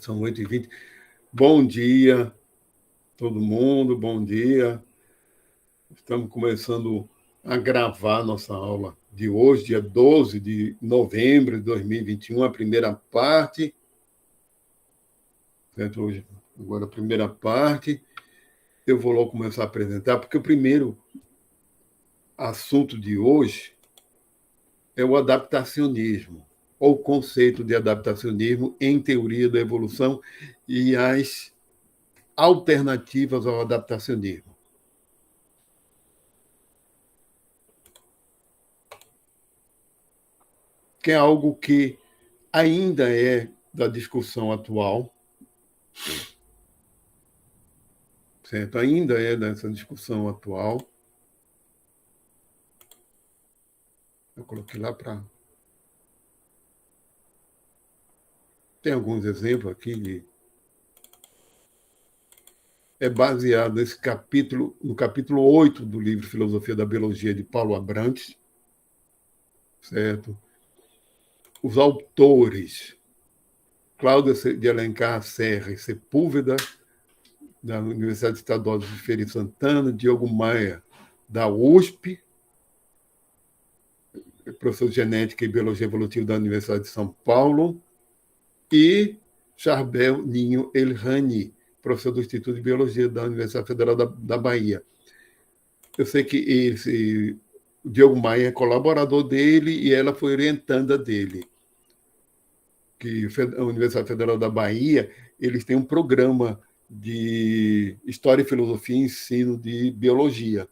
São 8h20. Bom dia, todo mundo, bom dia. Estamos começando a gravar nossa aula de hoje, dia 12 de novembro de 2021, a primeira parte. Certo? Hoje, agora a primeira parte. Eu vou logo começar a apresentar, porque o primeiro assunto de hoje é o adaptacionismo, ou o conceito de adaptacionismo em teoria da evolução e as alternativas ao adaptacionismo. Que é algo que ainda é da discussão atual, certo? Ainda é dessa discussão atual. Eu coloquei lá para... Tem alguns exemplos aqui de... É baseado nesse capítulo, no capítulo 8 do livro Filosofia da Biologia, de Paulo Abrantes, certo? Os autores, Cláudia de Alencar Serra e Sepúlveda, da Universidade Estadual de Feira de Santana, Diogo Maia, da USP, professor de Genética e Biologia Evolutiva da Universidade de São Paulo, e Charbel Ninho Elhani, professor do Instituto de Biologia da Universidade Federal da Bahia. Eu sei que o Diogo Maia é colaborador dele e ela foi orientanda dele. Que a Universidade Federal da Bahia, eles têm um programa de História, Filosofia e Ensino de Biologia.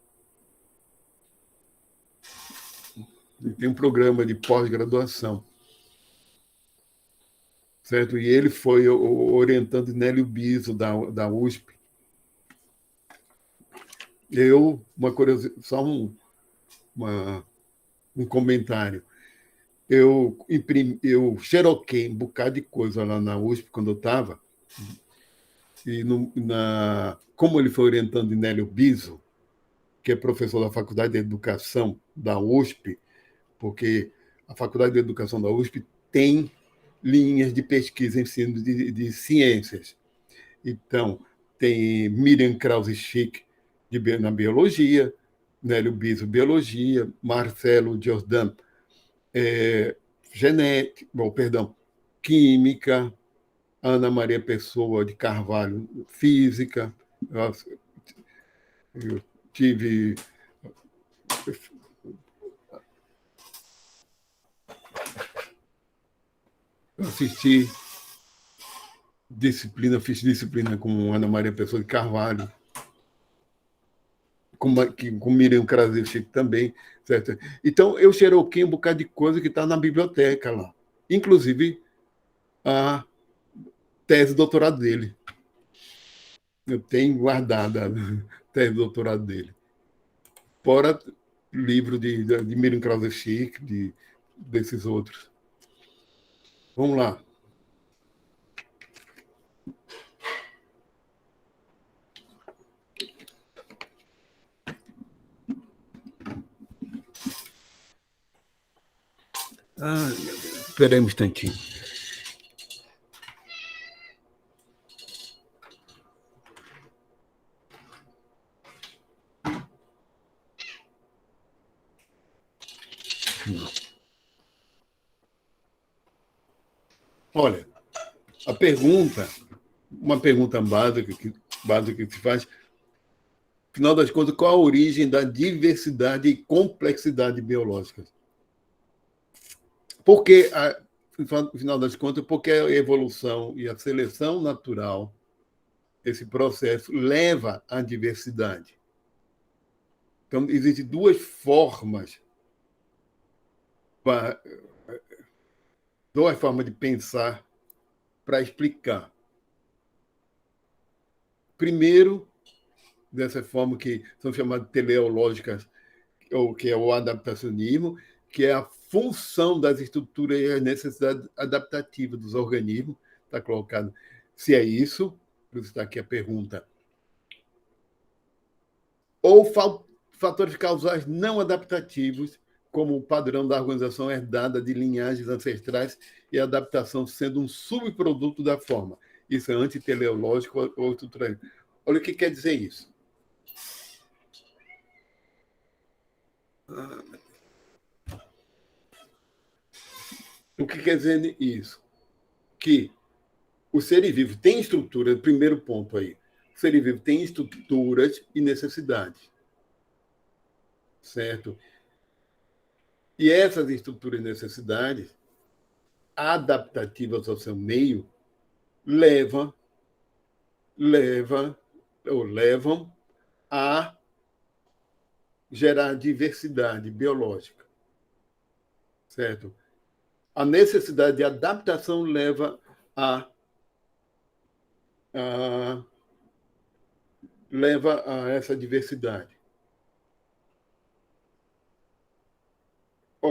E tem um programa de pós-graduação. Certo? E ele foi orientando Nélio Biso, da USP. Uma curiosidade, só um comentário. Eu xeroquei um bocado de coisa lá na USP, quando eu estava, e como ele foi orientando Nélio Biso, que é professor da Faculdade de Educação da USP, porque a Faculdade de Educação da USP tem linhas de pesquisa em ensino de ciências. Então, tem Miriam Krause-Schick na biologia, Nélio Biso, biologia, Marcelo Jordan, genética, química, Ana Maria Pessoa de Carvalho, física. Eu tive... Eu fiz disciplina com Ana Maria Pessoa de Carvalho, com Miriam Krause-Schick também, certo? Então, eu xeroquei um bocado de coisa que está na biblioteca lá, inclusive a tese de doutorado dele. Eu tenho guardada a tese de doutorado dele. Fora livro de Miriam Krause-Schick, desses outros. Vamos lá. Espera aí um instantinho. Olha, uma pergunta básica que se faz, afinal das contas, qual a origem da diversidade e complexidade biológica? Porque, no final das contas, porque a evolução e a seleção natural, esse processo, leva à diversidade. Então, existem duas formas de pensar para explicar. Primeiro, dessa forma que são chamadas teleológicas, ou que é o adaptacionismo, que é a função das estruturas e as necessidades adaptativas dos organismos, está colocado. Se é isso, por isso está aqui a pergunta. Ou fatores causais não adaptativos, como o padrão da organização herdada de linhagens ancestrais e adaptação sendo um subproduto da forma. Isso é antiteleológico ou estruturalismo. Olha o que quer dizer isso. O que quer dizer isso? Que o ser vivo tem estrutura, primeiro ponto aí. O ser vivo tem estruturas e necessidades. Certo? E essas estruturas e necessidades adaptativas ao seu meio levam a gerar diversidade biológica, certo? A necessidade de adaptação leva a essa diversidade.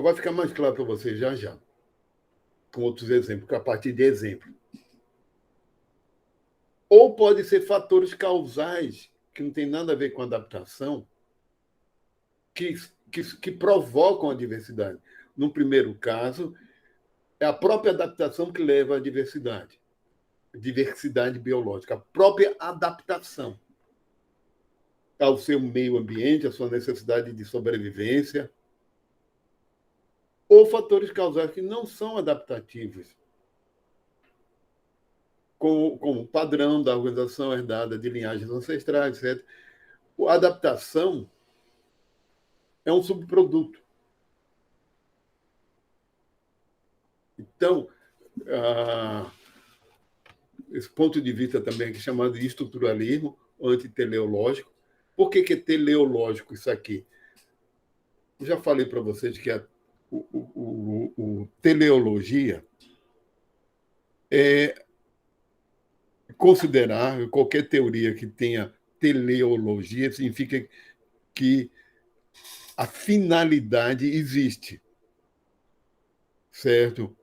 Vai ficar mais claro para você já já, com outros exemplos, a partir de exemplo. Ou pode ser fatores causais, que não tem nada a ver com adaptação, que provocam a diversidade. No primeiro caso, é a própria adaptação que leva à diversidade biológica, a própria adaptação ao seu meio ambiente, à sua necessidade de sobrevivência, ou fatores causais que não são adaptativos, como o padrão da organização herdada de linhagens ancestrais, etc. A adaptação é um subproduto. Então, esse ponto de vista também é chamado de estruturalismo antiteleológico. Por que é teleológico isso aqui? Eu já falei para vocês que o teleologia é considerar qualquer teoria que tenha teleologia significa que a finalidade existe, certo?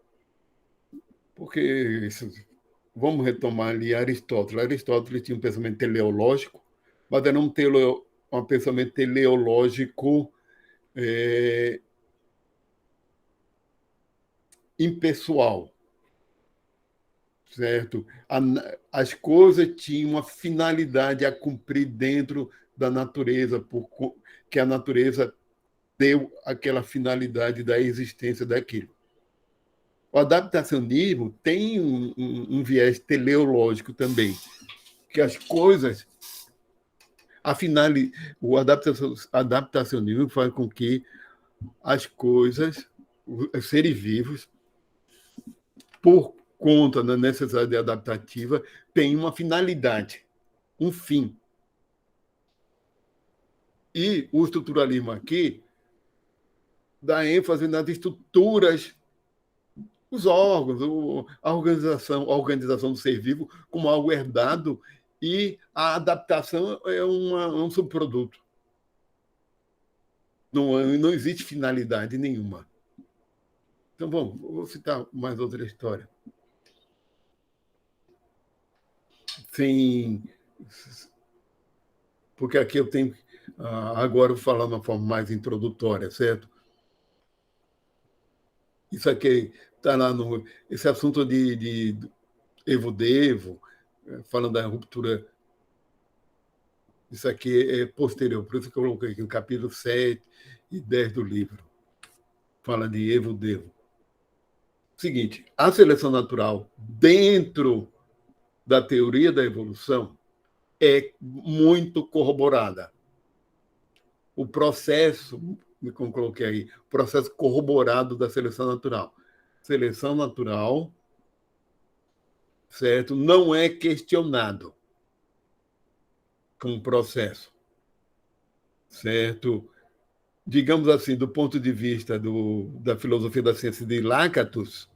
Porque vamos retomar ali Aristóteles. Aristóteles tinha um pensamento teleológico, mas era um pensamento teleológico impessoal, certo? As coisas tinham uma finalidade a cumprir dentro da natureza, que a natureza deu aquela finalidade da existência daquilo. O adaptacionismo tem um viés teleológico também, que as coisas, o adaptacionismo faz com que as coisas, os seres vivos, por conta da necessidade adaptativa, têm uma finalidade, um fim. E o estruturalismo aqui dá ênfase nas estruturas, os órgãos, a organização do ser vivo como algo herdado, e a adaptação é um subproduto. Não existe finalidade nenhuma. Então, vou citar mais outra história. Porque aqui eu tenho, agora eu vou falar de uma forma mais introdutória, certo? Isso aqui está lá esse assunto de Evo Devo, falando da ruptura. Isso aqui é posterior, por isso que eu coloquei aqui no capítulo 7 e 10 do livro. Fala de Evo Devo. Seguinte, a seleção natural, dentro da teoria da evolução, é muito corroborada. O processo, como coloquei aí, o processo corroborado da seleção natural. Seleção natural, certo? Não é questionado como processo, certo? Digamos assim, do ponto de vista da filosofia da ciência de Lakatos,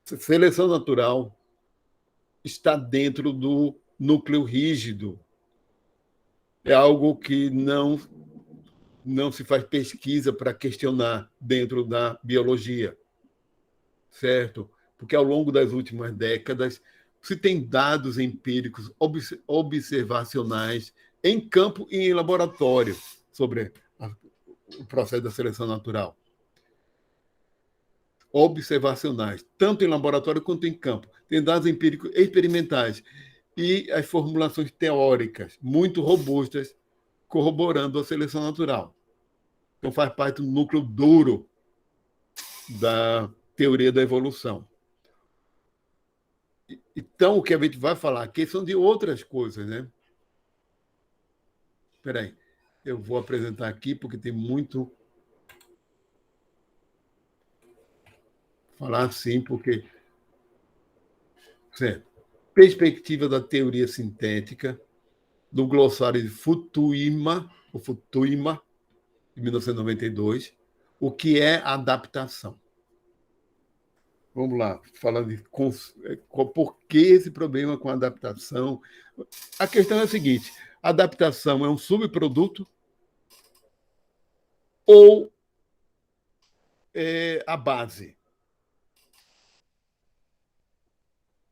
seleção natural está dentro do núcleo rígido. É algo que não se faz pesquisa para questionar dentro da biologia, certo? Porque ao longo das últimas décadas se tem dados empíricos observacionais em campo e em laboratório sobre o processo da seleção natural. observacionais, tanto em laboratório quanto em campo. Tem dados empíricos experimentais e as formulações teóricas muito robustas corroborando a seleção natural. Então, faz parte do núcleo duro da teoria da evolução. Então, o que a gente vai falar aqui são de outras coisas, né? Espera aí, eu vou apresentar aqui porque tem muito falar assim, porque certo. Perspectiva da teoria sintética do glossário de Futuima, de 1992, o que é adaptação. Vamos lá, falando de por que esse problema com a adaptação. A questão é a seguinte: a adaptação é um subproduto ou é a base?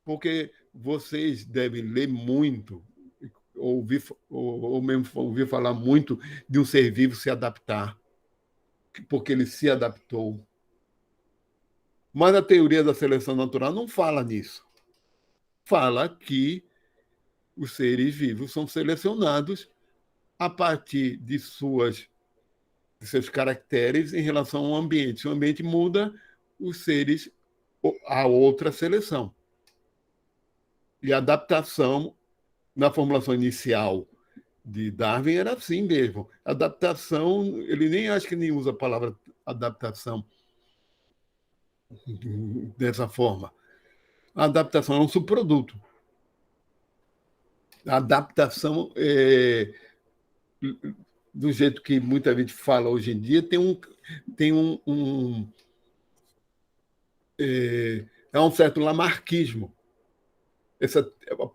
Porque vocês devem ler muito, ou mesmo ouvir falar muito de um ser vivo se adaptar, porque ele se adaptou. Mas a teoria da seleção natural não fala nisso. Fala que os seres vivos são selecionados a partir de seus caracteres em relação ao ambiente. Se o ambiente muda, os seres a outra seleção. E a adaptação, na formulação inicial de Darwin, era assim mesmo. Adaptação, ele nem acho que nem usa a palavra adaptação dessa forma. A adaptação é um subproduto. A adaptação, do jeito que muita gente fala hoje em dia, tem é um certo lamarquismo. Essa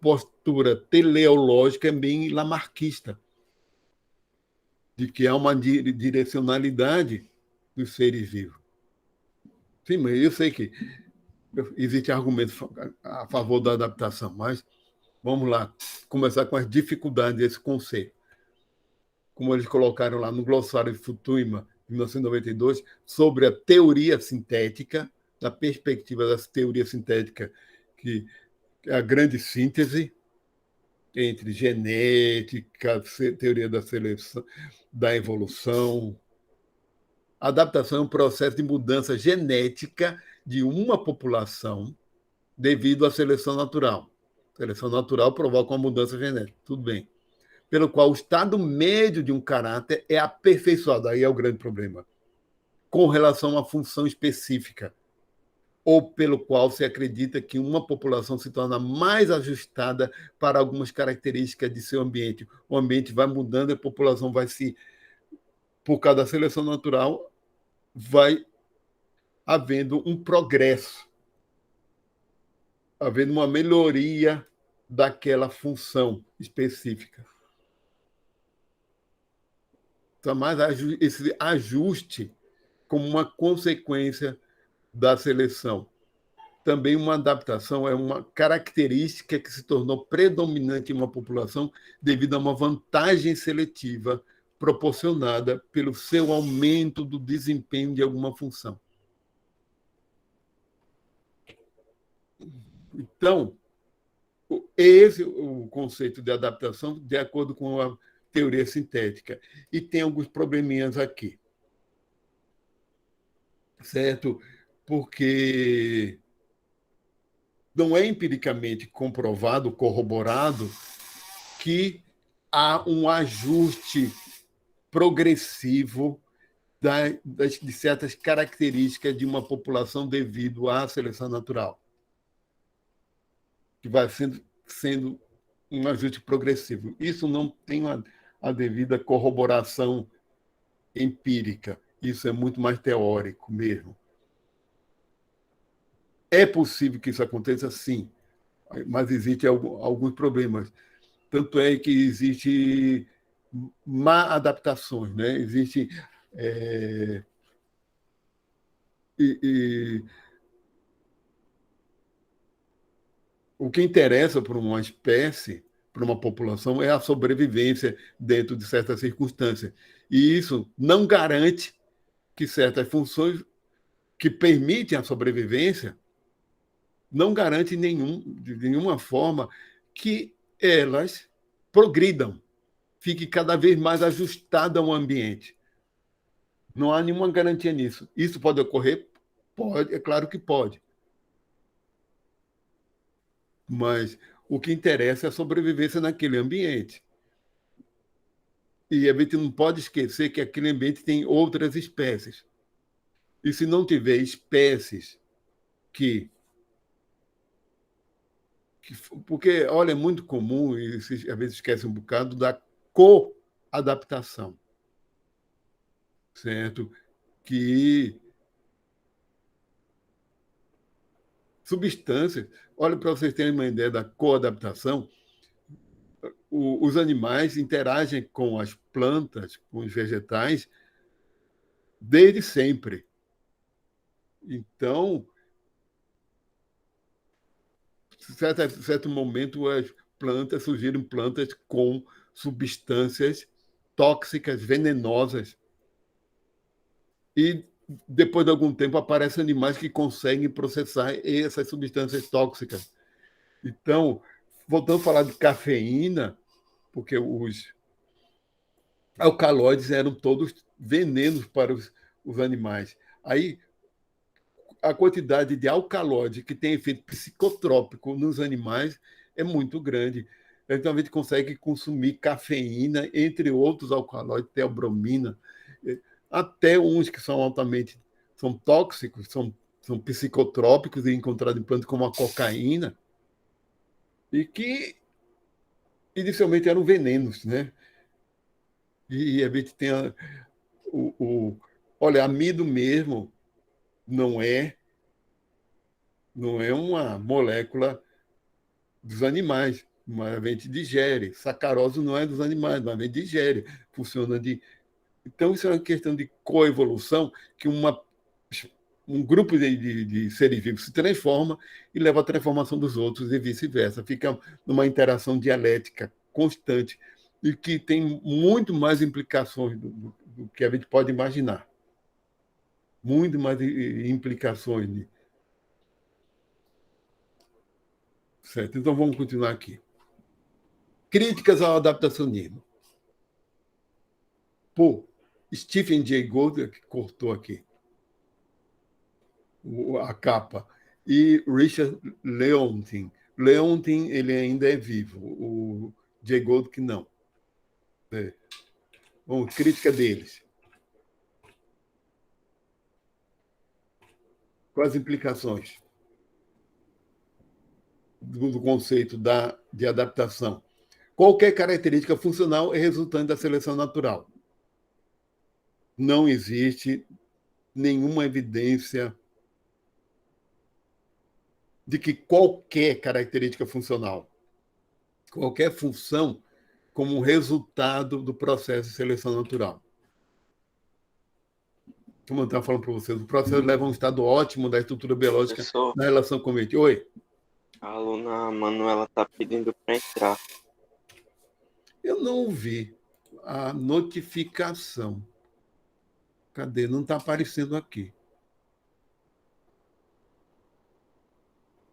postura teleológica é bem lamarquista, de que há uma direcionalidade dos seres vivos. Sim, mas eu sei que existe argumento a favor da adaptação, mas vamos lá, começar com as dificuldades desse conceito. Como eles colocaram lá no glossário de Futuima, de 1992, sobre a teoria sintética, da perspectiva da teoria sintética, que é a grande síntese entre genética, teoria da seleção, da evolução. A adaptação é um processo de mudança genética de uma população devido à seleção natural. A seleção natural provoca uma mudança genética, tudo bem. Pelo qual o estado médio de um caráter é aperfeiçoado, aí é o grande problema, com relação a uma função específica, ou pelo qual se acredita que uma população se torna mais ajustada para algumas características de seu ambiente. O ambiente vai mudando e a população vai se, por causa da seleção natural, vai havendo um progresso, havendo uma melhoria daquela função específica. Então, mais esse ajuste como uma consequência da seleção. Também uma adaptação é uma característica que se tornou predominante em uma população devido a uma vantagem seletiva proporcionada pelo seu aumento do desempenho de alguma função. Então, esse é o conceito de adaptação de acordo com a teoria sintética. E tem alguns probleminhas aqui. Certo? Porque não é empiricamente comprovado, corroborado, que há um ajuste progressivo de certas características de uma população devido à seleção natural, que vai sendo um ajuste progressivo. Isso não tem a devida corroboração empírica. Isso é muito mais teórico mesmo. É possível que isso aconteça, sim, mas existem alguns problemas. Tanto é que existe má adaptações, né? Existe o que interessa para uma espécie, para uma população, é a sobrevivência dentro de certas circunstâncias. E isso não garante que certas funções que permitem a sobrevivência, não garante de nenhuma forma que elas progridam, fique cada vez mais ajustada ao ambiente. Não há nenhuma garantia nisso. Isso pode ocorrer? Pode, é claro que pode. Mas o que interessa é a sobrevivência naquele ambiente. E a gente não pode esquecer que aquele ambiente tem outras espécies. E se não tiver espécies que porque, olha, é muito comum, e às vezes esquece um bocado, da coadaptação, certo? Que substâncias, olha, para vocês terem uma ideia da coadaptação, os animais interagem com as plantas, com os vegetais, desde sempre. Então, em certo momento, as plantas surgiram plantas com substâncias tóxicas, venenosas. E depois de algum tempo aparecem animais que conseguem processar essas substâncias tóxicas. Então, voltando a falar de cafeína, porque os alcaloides eram todos venenos para os animais. Aí, a quantidade de alcaloide que tem efeito psicotrópico nos animais é muito grande. Então, a gente consegue consumir cafeína, entre outros alcaloides, teobromina, até uns que são altamente são tóxicos, são psicotrópicos e encontrados em plantas como a cocaína, e que inicialmente eram venenos, né? E a gente tem olha, amido mesmo não é uma molécula dos animais, mas a gente digere. Sacarose não é dos animais, mas a gente digere. Funciona de. Então, isso é uma questão de coevolução que um grupo de seres vivos se transforma e leva à transformação dos outros e vice-versa. Fica numa interação dialética constante e que tem muito mais implicações do que a gente pode imaginar. Muito mais implicações. Certo? Então, vamos continuar aqui. Críticas ao adaptacionismo. Pô, Stephen Jay Gould, que cortou aqui a capa, e Richard Leontin. Leontin, ele ainda é vivo, o Jay Gould que não. Bom, crítica deles. Quais as implicações do conceito de adaptação? Qualquer característica funcional é resultante da seleção natural. Não existe nenhuma evidência de que qualquer característica funcional, qualquer função, como resultado do processo de seleção natural. Como eu estava falando para vocês, o processo leva a um estado ótimo da estrutura biológica Professor, na relação com o ambiente. Oi? a aluna Manuela está pedindo para entrar. Eu não vi a notificação. Cadê? Não está aparecendo aqui.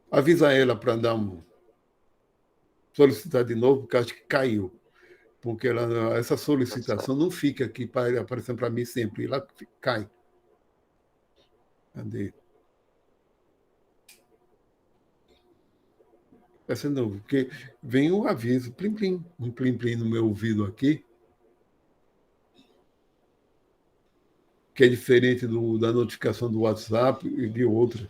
Avisa ela para dar solicitar de novo, porque acho que caiu. Porque essa solicitação não fica aqui aparecendo para mim sempre. Ela cai. Cadê? Essa não, porque vem um aviso, plim-plim, um plim-plim no meu ouvido aqui, que é diferente da notificação do WhatsApp e de outra.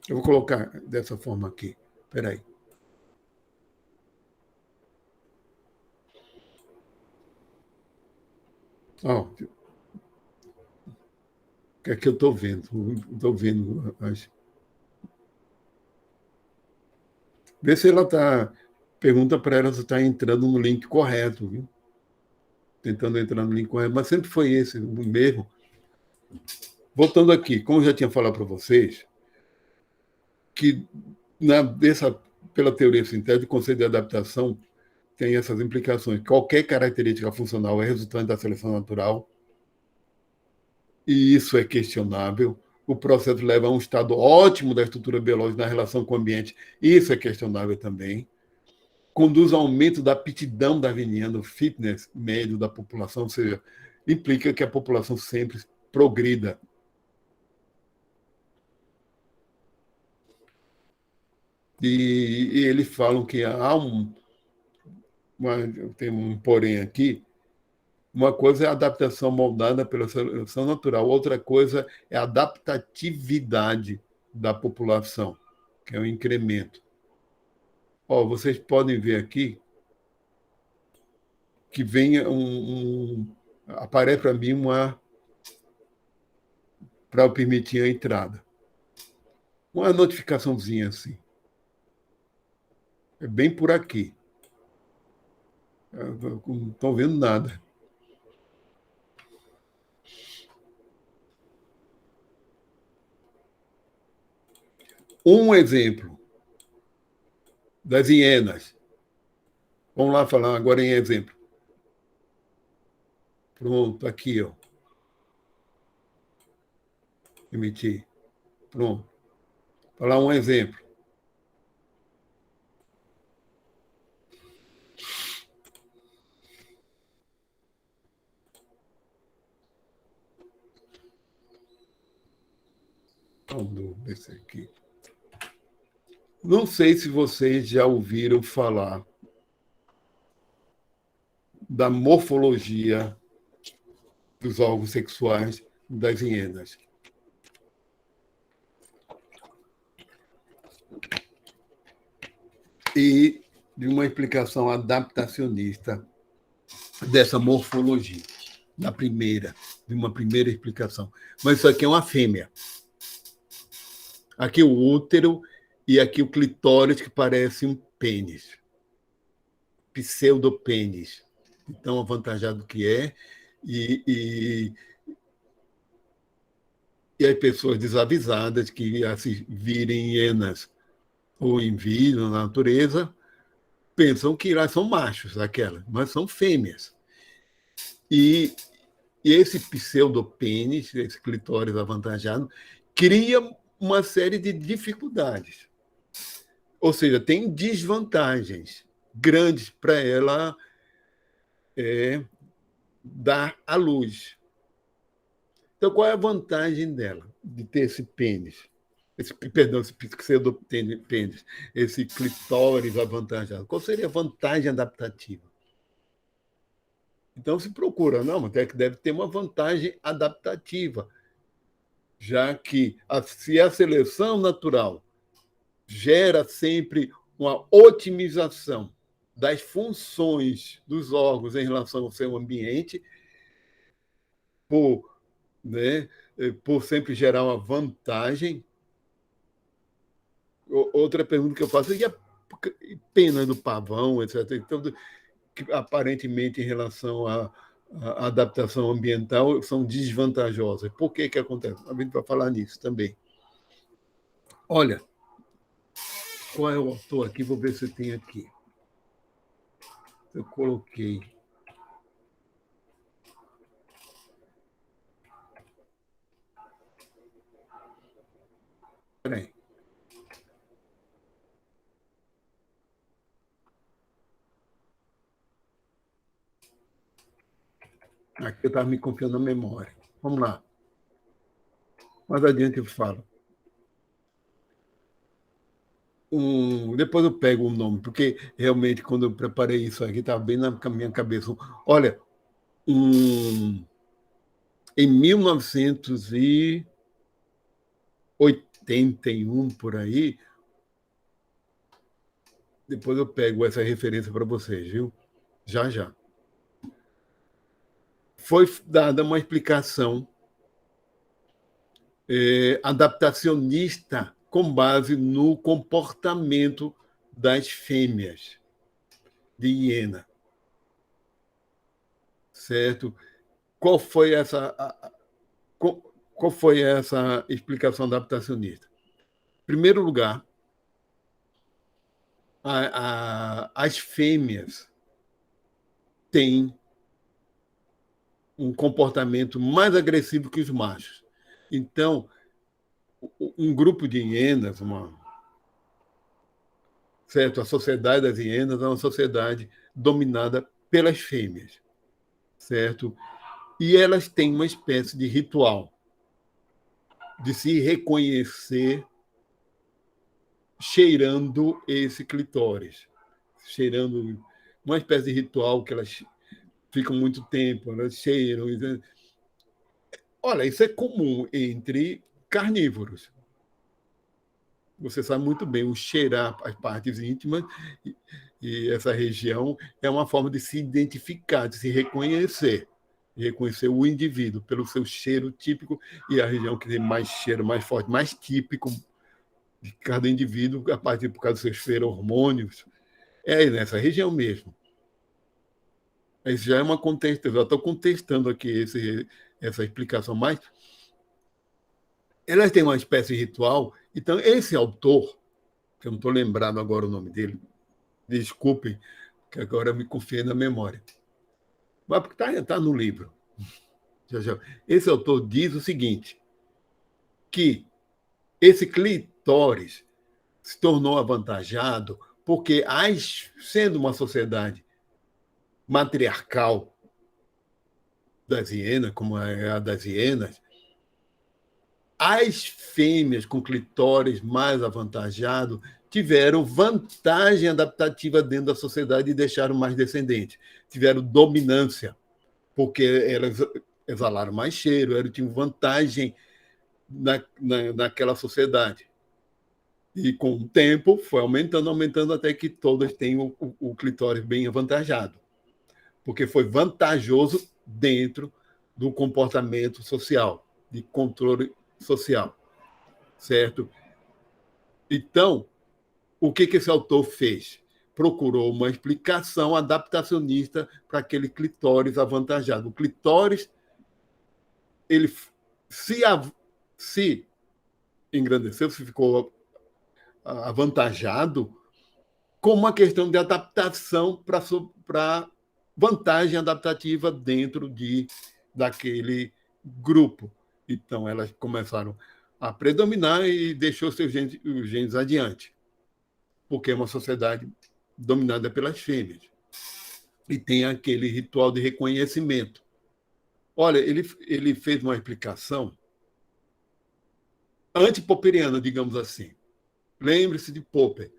Eu vou colocar dessa forma aqui. Espera aí. O que é que eu estou vendo? Estou vendo Vê se ela está. Pergunta para ela se está entrando no link correto, viu? Tentando entrar no link correto, mas sempre foi esse, o mesmo. Voltando aqui, como eu já tinha falado para vocês, que pela teoria sintética, o conceito de adaptação tem essas implicações. Qualquer característica funcional é resultante da seleção natural. e isso é questionável. O processo leva a um estado ótimo da estrutura biológica na relação com o ambiente, isso é questionável também. Conduz ao aumento da aptidão darwiniana, do fitness médio da população, ou seja, implica que a população sempre progrida. E eles falam que há tem um porém aqui, uma coisa é a adaptação moldada pela seleção natural, outra coisa é a adaptatividade da população, que é o incremento. Vocês podem ver aqui que vem aparece para mim para eu permitir a entrada. Uma notificaçãozinha assim. É bem por aqui. Eu não estou vendo nada. Um exemplo das hienas. Vamos lá falar agora em exemplo. Pronto, aqui, ó. Emitir. Pronto. Falar um exemplo. Vamos ver esse aqui. Não sei se vocês já ouviram falar da morfologia dos órgãos sexuais das hienas. E de uma explicação adaptacionista dessa morfologia, de uma primeira explicação. Mas isso aqui é uma fêmea. Aqui o útero e aqui o clitóris, que parece um pênis. Pseudopênis. Então, avantajado que é. E as pessoas desavisadas que se virem hienas ou em vídeo na natureza, pensam que elas são machos, aquelas, mas são fêmeas. E esse pseudopênis, esse clitóris avantajado, cria uma série de dificuldades. Ou seja, tem desvantagens grandes para ela dar à luz. Então, qual é a vantagem dela de ter esse pênis? Esse pseudopênis, esse clitóris avantajado. Qual seria a vantagem adaptativa? Então se procura, não, mas é que deve ter uma vantagem adaptativa, já que se a seleção natural gera sempre uma otimização das funções dos órgãos em relação ao seu ambiente, por, né, por sempre gerar uma vantagem. Outra pergunta que eu faço, e a pena do pavão, etc. Então, que aparentemente, em relação à adaptação ambiental, são desvantajosas. Por que acontece? A gente vai falar nisso também. Olha, qual é o autor aqui? Vou ver se tem aqui. Eu coloquei. Peraí. Aqui eu estava me confiando na memória. Vamos lá. Mais adiante eu falo. Depois eu pego o nome, porque realmente, quando eu preparei isso aqui, estava bem na minha cabeça. Olha, em 1981, por aí, depois eu pego essa referência para vocês, viu? Já, já. Foi dada uma explicação adaptacionista com base no comportamento das fêmeas de hiena. Certo? Qual foi essa explicação adaptacionista? Em primeiro lugar, as fêmeas têm um comportamento mais agressivo que os machos. Então, um grupo de hienas, certo? A sociedade das hienas é uma sociedade dominada pelas fêmeas, certo? E elas têm uma espécie de ritual de se reconhecer cheirando esse clitóris, cheirando uma espécie de ritual que elas ficam muito tempo, elas cheiram. Olha, isso é comum entre carnívoros. Você sabe muito bem, o cheirar as partes íntimas e essa região é uma forma de se identificar, de se reconhecer. Reconhecer o indivíduo pelo seu cheiro típico e a região que tem mais cheiro, mais forte, mais típico de cada indivíduo, a partir por causa dos seus feromônios, é nessa região mesmo. Isso já é uma contestação. Eu estou contestando aqui essa explicação, mas elas têm uma espécie de ritual. Então, esse autor, que eu não estou lembrando agora o nome dele, desculpem, que agora me confiei na memória, mas porque está no livro. Esse autor diz o seguinte, que esse clitóris se tornou avantajado porque, sendo uma sociedade matriarcal das hienas, como é a das hienas, as fêmeas com clitóris mais avantajado tiveram vantagem adaptativa dentro da sociedade e deixaram mais descendentes. Tiveram dominância, porque elas exalaram mais cheiro, elas tinham vantagem naquela sociedade. E com o tempo foi aumentando, até que todas têm o clitóris bem avantajado, porque foi vantajoso dentro do comportamento social, de controle social, certo? Então, o que esse autor fez? Procurou uma explicação adaptacionista para aquele clitóris avantajado. O clitóris, ele se engrandeceu, se ficou avantajado, como uma questão de adaptação para vantagem adaptativa dentro daquele grupo. Então, elas começaram a predominar e deixou os genes adiante, porque é uma sociedade dominada pelas fêmeas. E tem aquele ritual de reconhecimento. Olha, ele fez uma explicação antipopperiana, digamos assim. Lembre-se de Popper.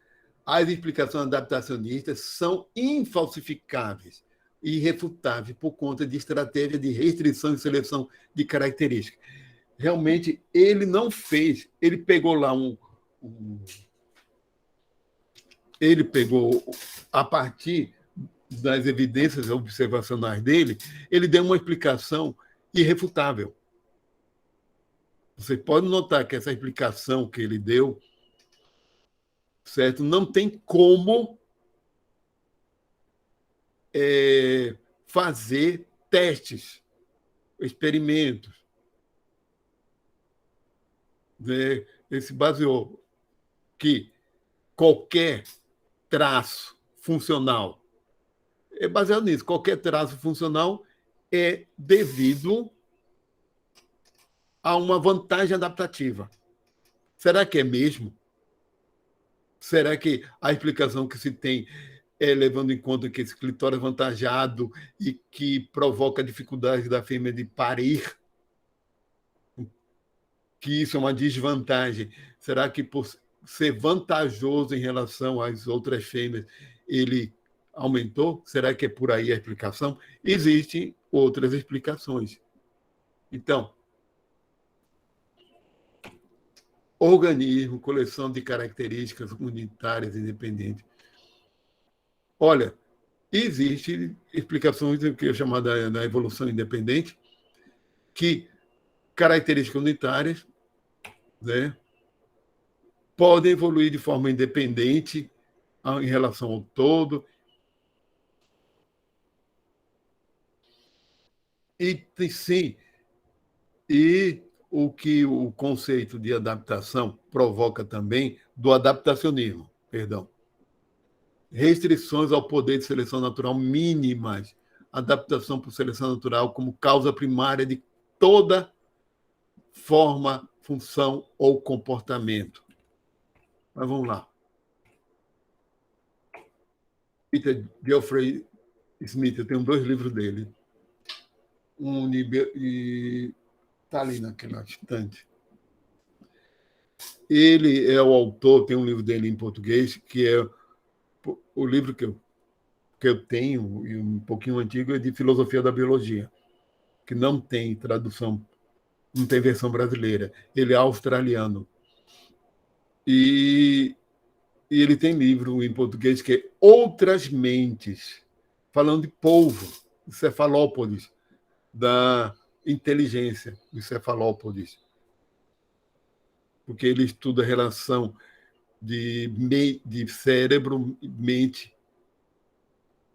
As explicações adaptacionistas são infalsificáveis e irrefutáveis por conta de estratégia de restrição e seleção de características. Realmente, ele não fez, ele pegou lá ele pegou, a partir das evidências observacionais dele, ele deu uma explicação irrefutável. Você pode notar que essa explicação que ele deu, certo, não tem como fazer testes, experimentos. Ele se baseou que qualquer traço funcional é baseado nisso. Qualquer traço funcional é devido a uma vantagem adaptativa. Será que é mesmo? Será que a explicação que se tem é levando em conta que esse clitóris é avantajado e que provoca dificuldade da fêmea de parir? Que isso é uma desvantagem. Será que por ser vantajoso em relação às outras fêmeas, ele aumentou? Será que é por aí a explicação? Existem outras explicações. Então, organismo, coleção de características unitárias independentes. Olha, existem explicações do que é chamada da evolução independente, que características unitárias, né, podem evoluir de forma independente em relação ao todo. E sim, e o que o conceito de adaptação provoca também do adaptacionismo, restrições ao poder de seleção natural mínimas adaptação por seleção natural como causa primária de toda forma, função ou comportamento. Mas vamos lá. Peter Geoffrey Smith, eu tenho 2 livros dele. Está ali naquela estante. Ele é o autor, tem um livro dele em português, que é o livro que eu tenho, e um pouquinho antigo, é de Filosofia da Biologia, que não tem tradução, não tem versão brasileira. Ele é australiano. E ele tem livro em português que é Outras Mentes, falando de polvo, de cefalópodes, da inteligência dos cefalópodes, porque ele estuda a relação de cérebro e mente,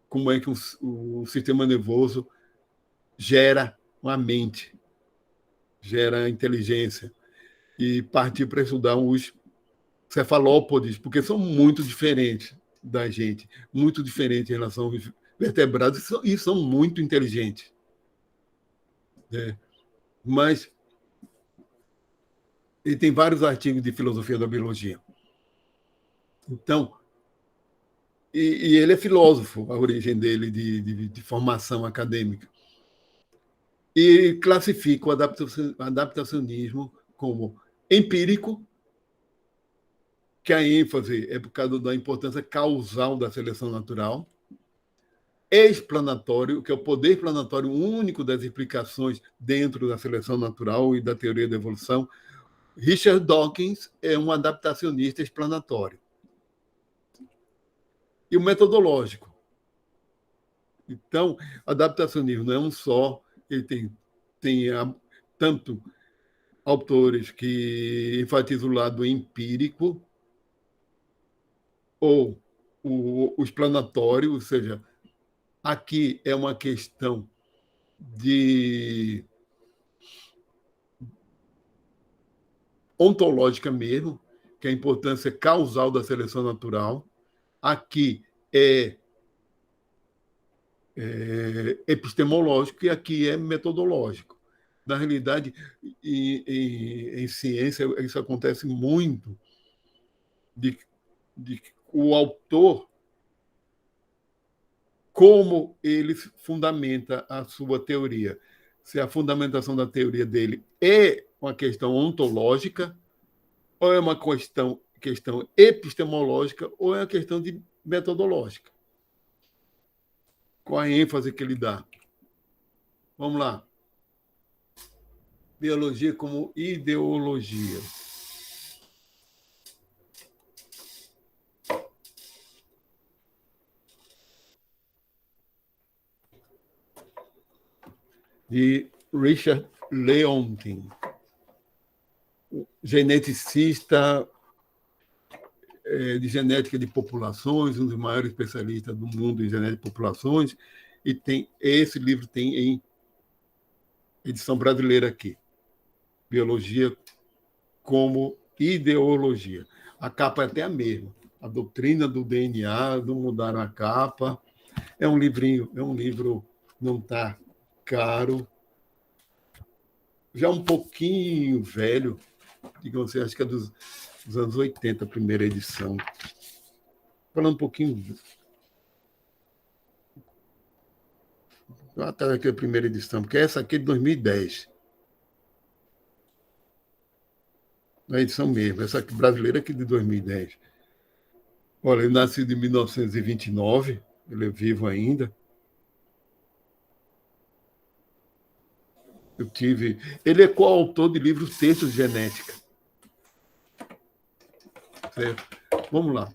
como é que o sistema nervoso gera uma mente, gera inteligência, e partir para estudar os cefalópodes, porque são muito diferentes da gente, muito diferentes em relação aos vertebrados, e são muito inteligentes. Mas ele tem vários artigos de filosofia da biologia. Então, e ele é filósofo, a origem dele de formação acadêmica. E classifica o adaptacionismo como empírico, que a ênfase é por causa da importância causal da seleção natural, explanatório, que é o poder explanatório único das explicações dentro da seleção natural e da teoria da evolução. Richard Dawkins é um adaptacionista explanatório. E o metodológico. Então, adaptacionismo não é um só, ele tem tanto autores que enfatizam o lado empírico ou o explanatório, ou seja, aqui é uma questão de ontológica mesmo, que é a importância causal da seleção natural. Aqui é epistemológico e aqui é metodológico. Na realidade, em ciência, isso acontece muito, de o autor, como ele fundamenta a sua teoria. Se a fundamentação da teoria dele é uma questão ontológica, ou é uma questão epistemológica, ou é uma questão de metodológica. Qual a ênfase que ele dá? Vamos lá. Biologia como ideologia. De Richard Leontin, geneticista de genética de populações, um dos maiores especialistas do mundo em genética de populações, e esse livro tem em edição brasileira aqui, Biologia como Ideologia. A capa é até a mesma, a doutrina do DNA, não mudaram a capa. É um livrinho, não está caro, já um pouquinho velho, digamos assim, acho que é dos anos 80, a primeira edição. Falando um pouquinho. Até aqui a primeira edição, porque essa aqui é de 2010. A edição mesmo, essa aqui brasileira aqui de 2010. Olha, ele nasceu em 1929, ele é vivo ainda. Ele é coautor de livros Textos de Genética. Certo? Vamos lá.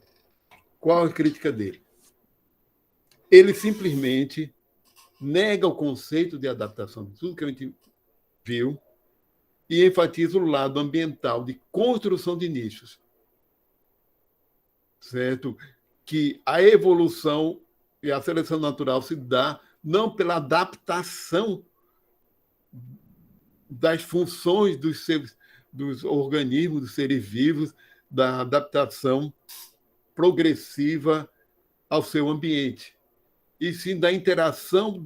Qual a crítica dele? Ele simplesmente nega o conceito de adaptação, tudo que a gente viu, e enfatiza o lado ambiental de construção de nichos. Certo? Que a evolução e a seleção natural se dá não pela adaptação das funções dos organismos, dos seres vivos, da adaptação progressiva ao seu ambiente, e sim da interação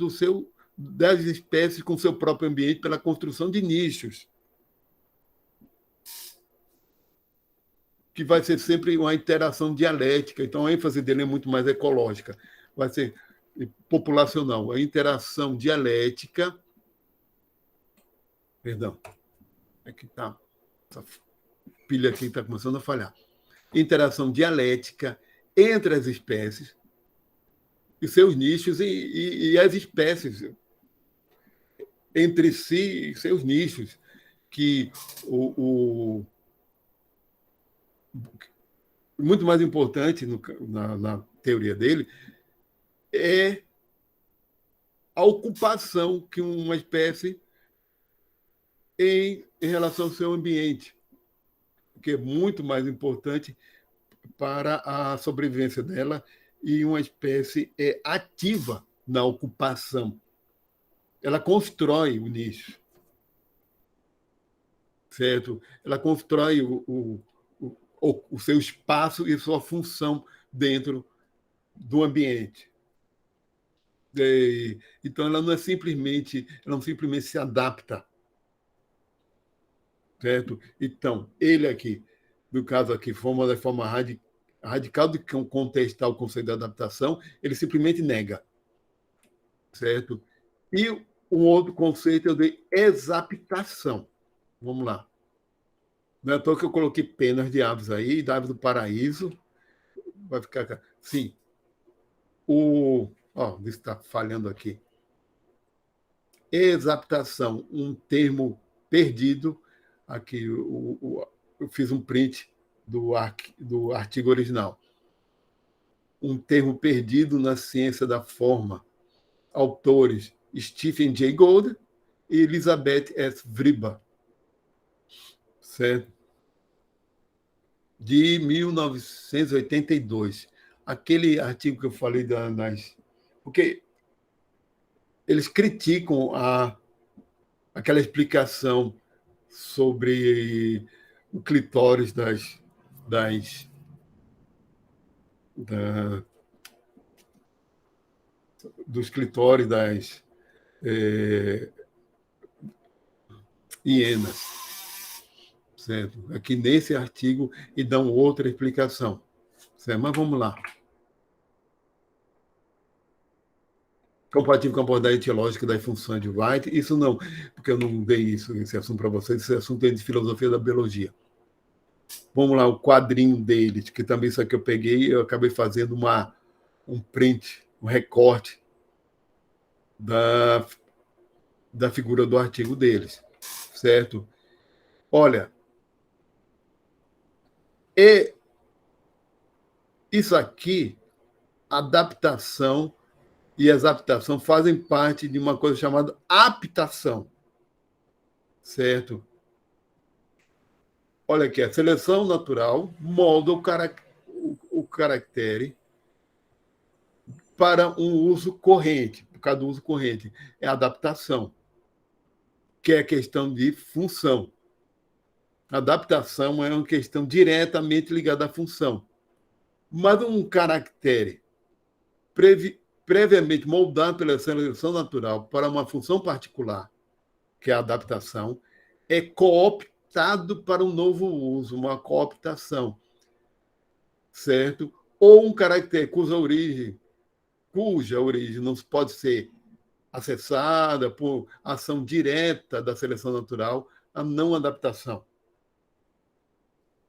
das espécies com o seu próprio ambiente pela construção de nichos, que vai ser sempre uma interação dialética. Então, a ênfase dele é muito mais ecológica. Vai ser populacional. A interação dialética... Perdão. Aqui está. Essa pilha aqui está começando a falhar. Interação dialética entre as espécies e seus nichos e as espécies entre si e seus nichos, que muito mais importante na teoria dele é a ocupação que uma espécie em relação ao seu ambiente, que é muito mais importante para a sobrevivência dela, e uma espécie é ativa na ocupação. Ela constrói o nicho, certo? Ela constrói o seu espaço e sua função dentro do ambiente. Então, ela não simplesmente se adapta, certo? Então, ele aqui, no caso aqui, de forma radical de contestar o conceito da adaptação, ele simplesmente nega, certo? E um outro conceito é o de exaptação. Vamos lá. Não é à toa que eu coloquei penas de aves aí, da ave do paraíso. Vai ficar. Sim. Está falhando aqui. Exaptação, um termo perdido. Aqui, eu fiz um print do artigo original. Um termo perdido na ciência da forma. Autores Stephen Jay Gould e Elizabeth S. Vrba. Certo? De 1982. Aquele artigo que eu falei porque eles criticam aquela explicação sobre o clitóris dos clitóris das hienas, certo? Aqui nesse artigo e dão outra explicação, certo? Mas vamos lá. Compatível com a abordagem etiológica das funções de White, isso não, porque eu não dei esse assunto para vocês, esse assunto é de filosofia da biologia. Vamos lá, o quadrinho deles, que também isso aqui eu peguei, eu acabei fazendo um print, um recorte da figura do artigo deles, certo? Olha, isso aqui, adaptação e exaptação fazem parte de uma coisa chamada aptação, certo? Olha aqui, a seleção natural molda o caractere para um uso corrente, por causa do uso corrente. É a adaptação, que é a questão de função. A adaptação é uma questão diretamente ligada à função. Mas um caractere previamente moldado pela seleção natural para uma função particular, que é a adaptação, é cooptado para um novo uso, uma cooptação, certo? Ou um caractere cuja origem não pode ser acessada por ação direta da seleção natural, a não adaptação.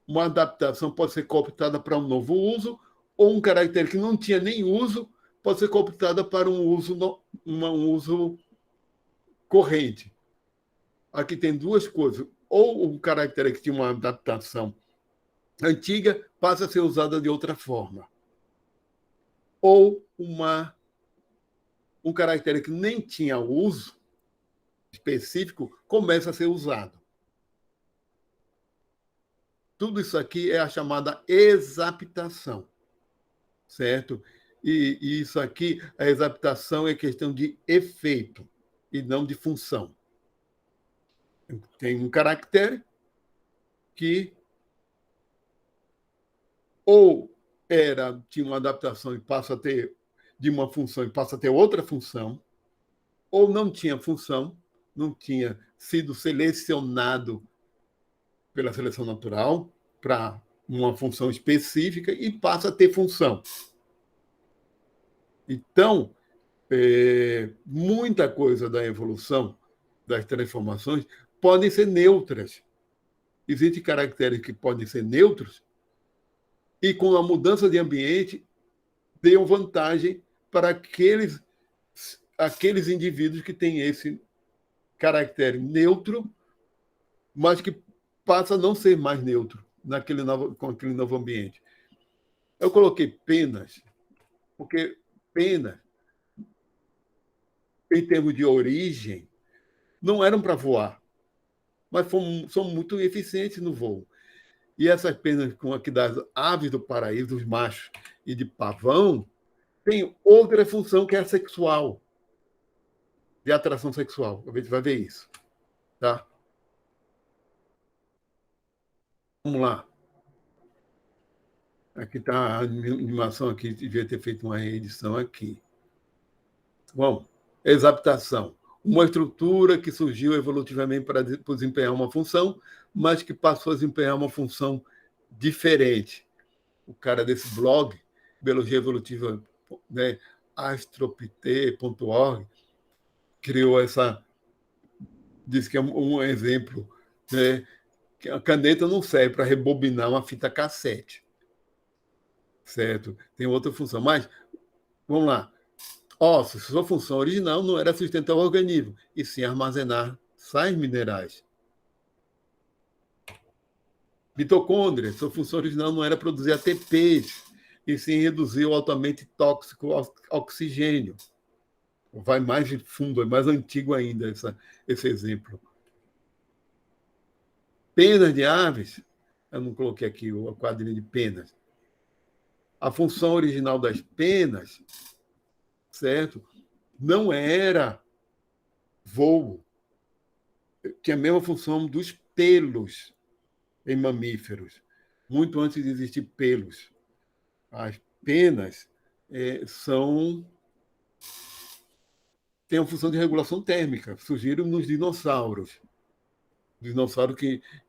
Uma adaptação pode ser cooptada para um novo uso, ou um caractere que não tinha nem uso pode ser cooptada para um uso corrente. Aqui tem duas coisas. Ou um caractere que tinha uma adaptação antiga passa a ser usada de outra forma. Ou um caractere que nem tinha uso específico começa a ser usado. Tudo isso aqui é a chamada exaptação, certo? E isso aqui, a exaptação é questão de efeito e não de função. Tem um caractere que ou tinha uma adaptação e passa a ter de uma função e passa a ter outra função, ou não tinha função, não tinha sido selecionado pela seleção natural para uma função específica e passa a ter função. Então, muita coisa da evolução, das transformações, podem ser neutras. Existem caracteres que podem ser neutros e, com a mudança de ambiente, deu vantagem para aqueles indivíduos que têm esse caractere neutro, mas que passa a não ser mais neutro com aquele novo ambiente. Eu coloquei penas, porque penas, em termos de origem, não eram para voar, mas são muito eficientes no voo. E essas penas com aqui das aves do paraíso, dos machos e de pavão, tem outra função que é a sexual, de atração sexual. A gente vai ver isso. Tá? Vamos lá. Aqui está a animação aqui, devia ter feito uma reedição aqui. Bom, exaptação. Uma estrutura que surgiu evolutivamente para desempenhar uma função, mas que passou a desempenhar uma função diferente. O cara desse blog, Biologia Evolutiva, né, astropite.org, criou essa. Diz que é um exemplo, né, que a caneta não serve para rebobinar uma fita cassete. Certo? Tem outra função. Mas, vamos lá. Ossos, sua função original não era sustentar o organismo, e sim armazenar sais minerais. Mitocôndria, sua função original não era produzir ATPs, e sim reduzir o altamente tóxico oxigênio. Vai mais de fundo, é mais antigo ainda esse exemplo. Penas de aves, eu não coloquei aqui a quadrilha de penas. A função original das penas, certo? Não era voo. Tinha a mesma função dos pelos em mamíferos, muito antes de existir pelos. As penas têm a função de regulação térmica, surgiram nos dinossauros. Dinossauros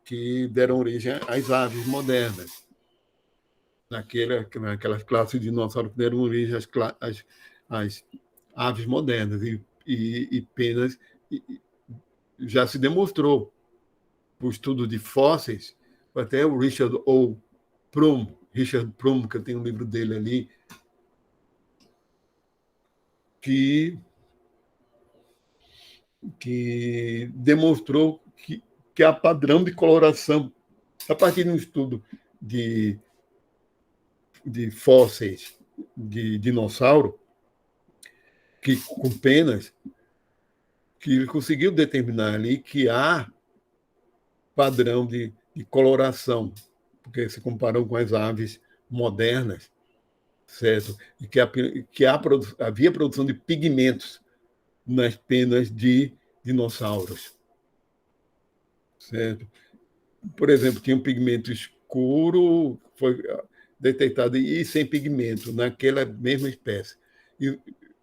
que deram origem às aves modernas. Naquelas classes de dinossauros que deram origem às aves modernas. E penas já se demonstrou, o estudo de fósseis, até o Richard Prum, que eu tenho um livro dele ali, que demonstrou que há padrão de coloração a partir de um estudo de fósseis de dinossauro com penas, que ele conseguiu determinar ali que há padrão de coloração, porque se comparou com as aves modernas, certo? E que havia produção de pigmentos nas penas de dinossauros, certo? Por exemplo, tinha um pigmento escuro, foi detectado, e sem pigmento, naquela mesma espécie. E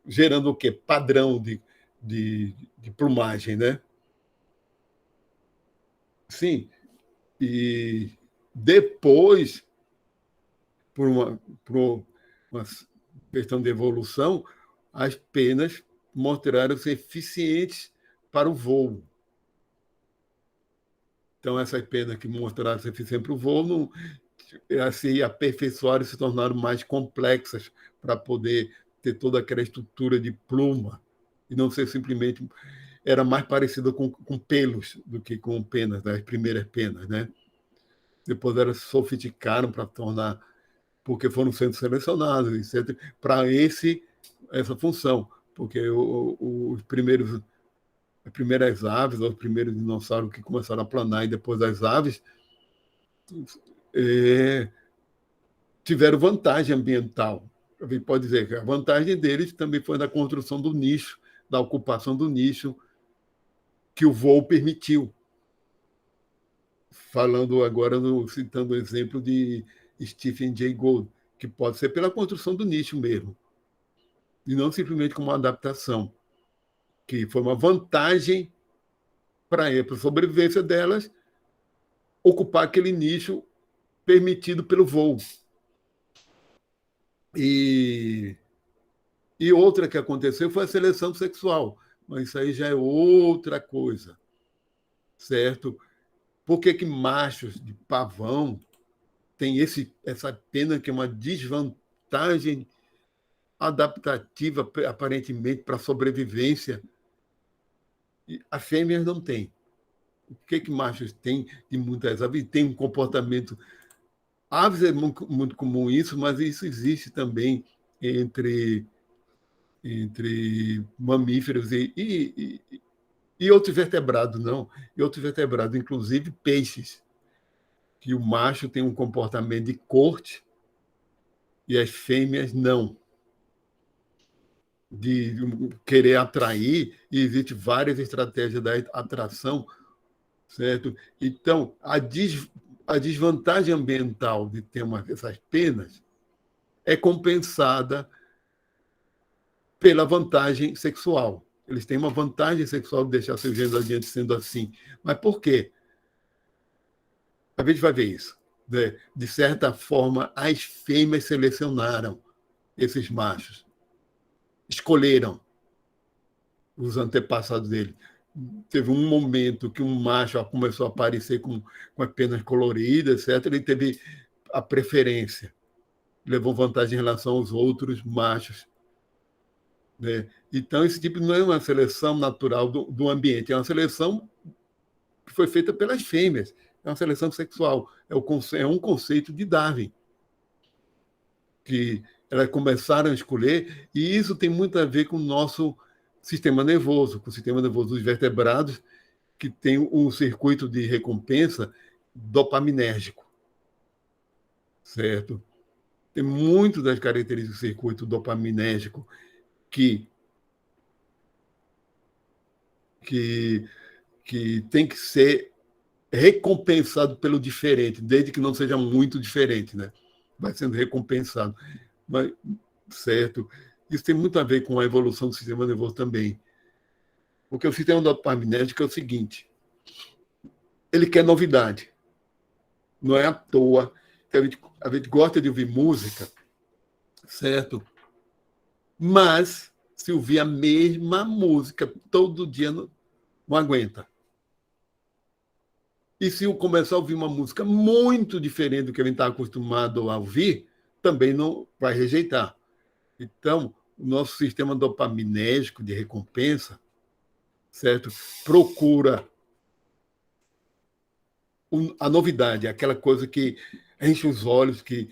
gerando o quê? Padrão de plumagem, né? Sim. E depois, por uma questão de evolução, as penas mostraram-se eficientes para o voo. Então, essas penas que mostraram ser eficientes para o voo não, se aperfeiçoaram e se tornaram mais complexas para poder ter toda aquela estrutura de pluma e não ser simplesmente. Era mais parecida com pelos do que com penas, né? As primeiras penas, né? Depois elas se sofisticaram para tornar, porque foram sendo selecionadas, etc., para essa função, porque os primeiros as primeiras aves, os primeiros dinossauros que começaram a planar e depois as aves, tiveram vantagem ambiental. A gente pode dizer que a vantagem deles também foi na construção do nicho, da ocupação do nicho que o voo permitiu. Falando agora, citando o exemplo de Stephen Jay Gould, que pode ser pela construção do nicho mesmo. e não simplesmente como uma adaptação, que foi uma vantagem para a sobrevivência delas ocupar aquele nicho permitido pelo voo. E outra que aconteceu foi a seleção sexual, mas isso aí já é outra coisa, certo? Por que machos de pavão têm essa pena que é uma desvantagem adaptativa, aparentemente, para a sobrevivência? E as fêmeas não têm. O que machos têm de muitas aves? Tem um comportamento. Aves é muito comum isso, mas isso existe também entre mamíferos e outros vertebrados, não. E outros vertebrados, inclusive peixes, que o macho tem um comportamento de corte e as fêmeas não. De querer atrair, e existem várias estratégias da atração, certo? Então, a desvantagem ambiental de ter essas penas é compensada pela vantagem sexual. Eles têm uma vantagem sexual de deixar seus genes adiante sendo assim. Mas por quê? A gente vai ver isso. Né? De certa forma, as fêmeas selecionaram esses machos, escolheram os antepassados dele. Teve um momento que um macho começou a aparecer com as penas coloridas, etc. Ele teve a preferência, levou vantagem em relação aos outros machos. Né? Então, esse tipo não é uma seleção natural do ambiente, é uma seleção que foi feita pelas fêmeas, é uma seleção sexual, é um conceito de Darwin, que elas começaram a escolher, e isso tem muito a ver com o nosso sistema nervoso, com o sistema nervoso dos vertebrados, que tem um circuito de recompensa dopaminérgico, certo? Tem muito das características do circuito dopaminérgico que, que, que tem que ser recompensado pelo diferente, desde que não seja muito diferente, né? Vai sendo recompensado. Mas, certo? Isso tem muito a ver com a evolução do sistema nervoso também. Porque o sistema dopaminérgico é o seguinte: ele quer novidade. Não é à toa que a gente gosta de ouvir música, certo? Mas, se ouvir a mesma música todo dia, não aguenta. E se eu começar a ouvir uma música muito diferente do que a gente está acostumado a ouvir, também não vai rejeitar. Então, o nosso sistema dopaminérgico de recompensa, certo? Procura a novidade, aquela coisa que enche os olhos, que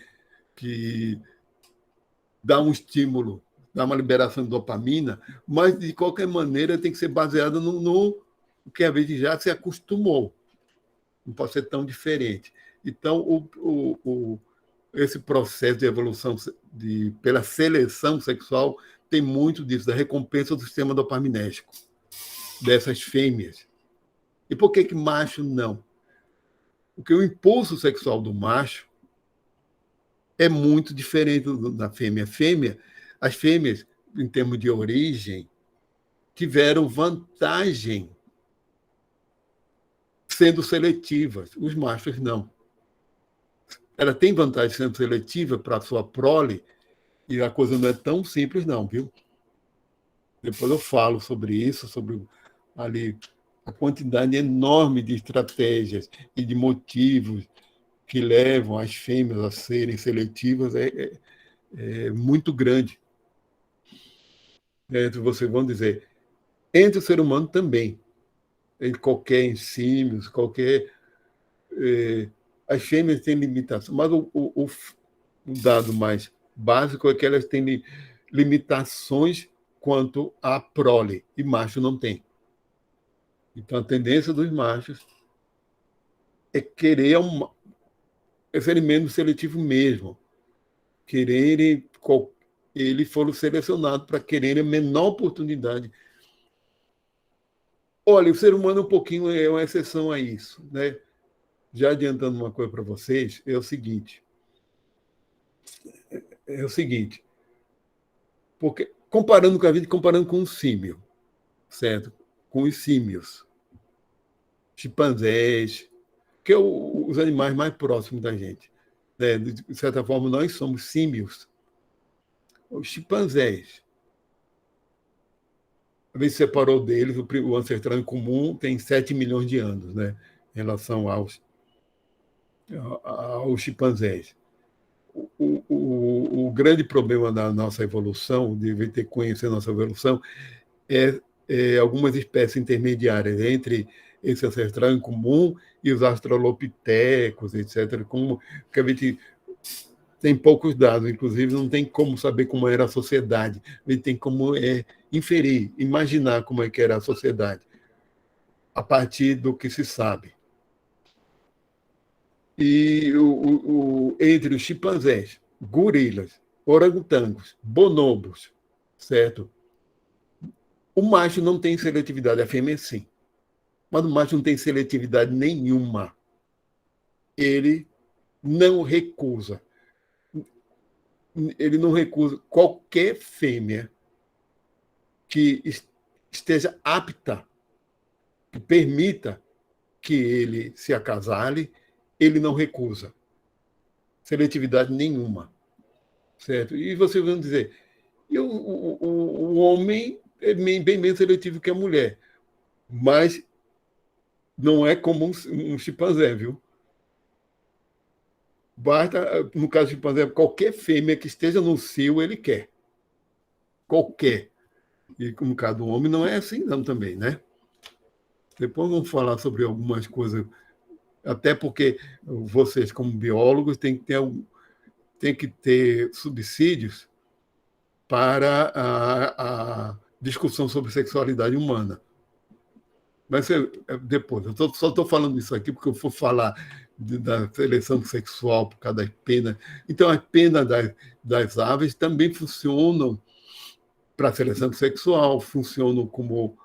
dá um estímulo, dá uma liberação de dopamina, mas, de qualquer maneira, tem que ser baseada no que a gente já se acostumou. Não pode ser tão diferente. Então, esse processo de evolução pela seleção sexual tem muito disso, da recompensa do sistema dopaminérgico, dessas fêmeas. E por que macho não? Porque o impulso sexual do macho é muito diferente da fêmea. As fêmeas, em termos de origem, tiveram vantagem sendo seletivas. Os machos não. Ela tem vantagem sendo seletiva para a sua prole, e a coisa não é tão simples, não, viu? Depois eu falo sobre isso, sobre ali a quantidade enorme de estratégias e de motivos que levam as fêmeas a serem seletivas é muito grande. Vocês vão dizer, entre o ser humano também, entre qualquer enzima, qualquer. As fêmeas têm limitação, mas o dado mais básico é que elas têm limitações quanto à prole, e macho não tem. Então, a tendência dos machos é querer serem menos seletivo mesmo, quererem. Eles foram selecionados para quererem a menor oportunidade. Olha, o ser humano um pouquinho é uma exceção a isso, né? Já adiantando uma coisa para vocês, é o seguinte, porque comparando com a gente, comparando com um símio, certo? Com os símios, chimpanzés, que é os animais mais próximos da gente. Né? De certa forma, nós somos símios. Os chimpanzés, a vez separou deles, o ancestral em comum tem 7 milhões de anos, né? Em relação aos chimpanzés. O grande problema da nossa evolução, de ter que conhecer a nossa evolução, é algumas espécies intermediárias entre esse ancestral em comum e os australopitecos, etc., que a gente tem poucos dados, inclusive não tem como saber como era a sociedade, a gente tem como inferir, imaginar como é que era a sociedade, a partir do que se sabe. E entre os chimpanzés, gorilas, orangotangos, bonobos, certo? O macho não tem seletividade, a fêmea sim. Mas o macho não tem seletividade nenhuma. Ele não recusa. Ele não recusa qualquer fêmea que esteja apta, que permita que ele se acasale, ele não recusa. Seletividade nenhuma. Certo? E vocês vão dizer, o homem é bem menos seletivo que a mulher, mas não é como um chimpanzé, viu? Basta, no caso do chimpanzé, qualquer fêmea que esteja no cio, ele quer. Qualquer. E no caso do homem, não é assim não também, né? Depois vamos falar sobre algumas coisas, até porque vocês, como biólogos, têm que ter subsídios para a discussão sobre sexualidade humana. Mas depois, só estou falando isso aqui porque eu vou falar da seleção sexual por causa das penas. Então, as penas das aves também funcionam para a seleção sexual, funcionam como.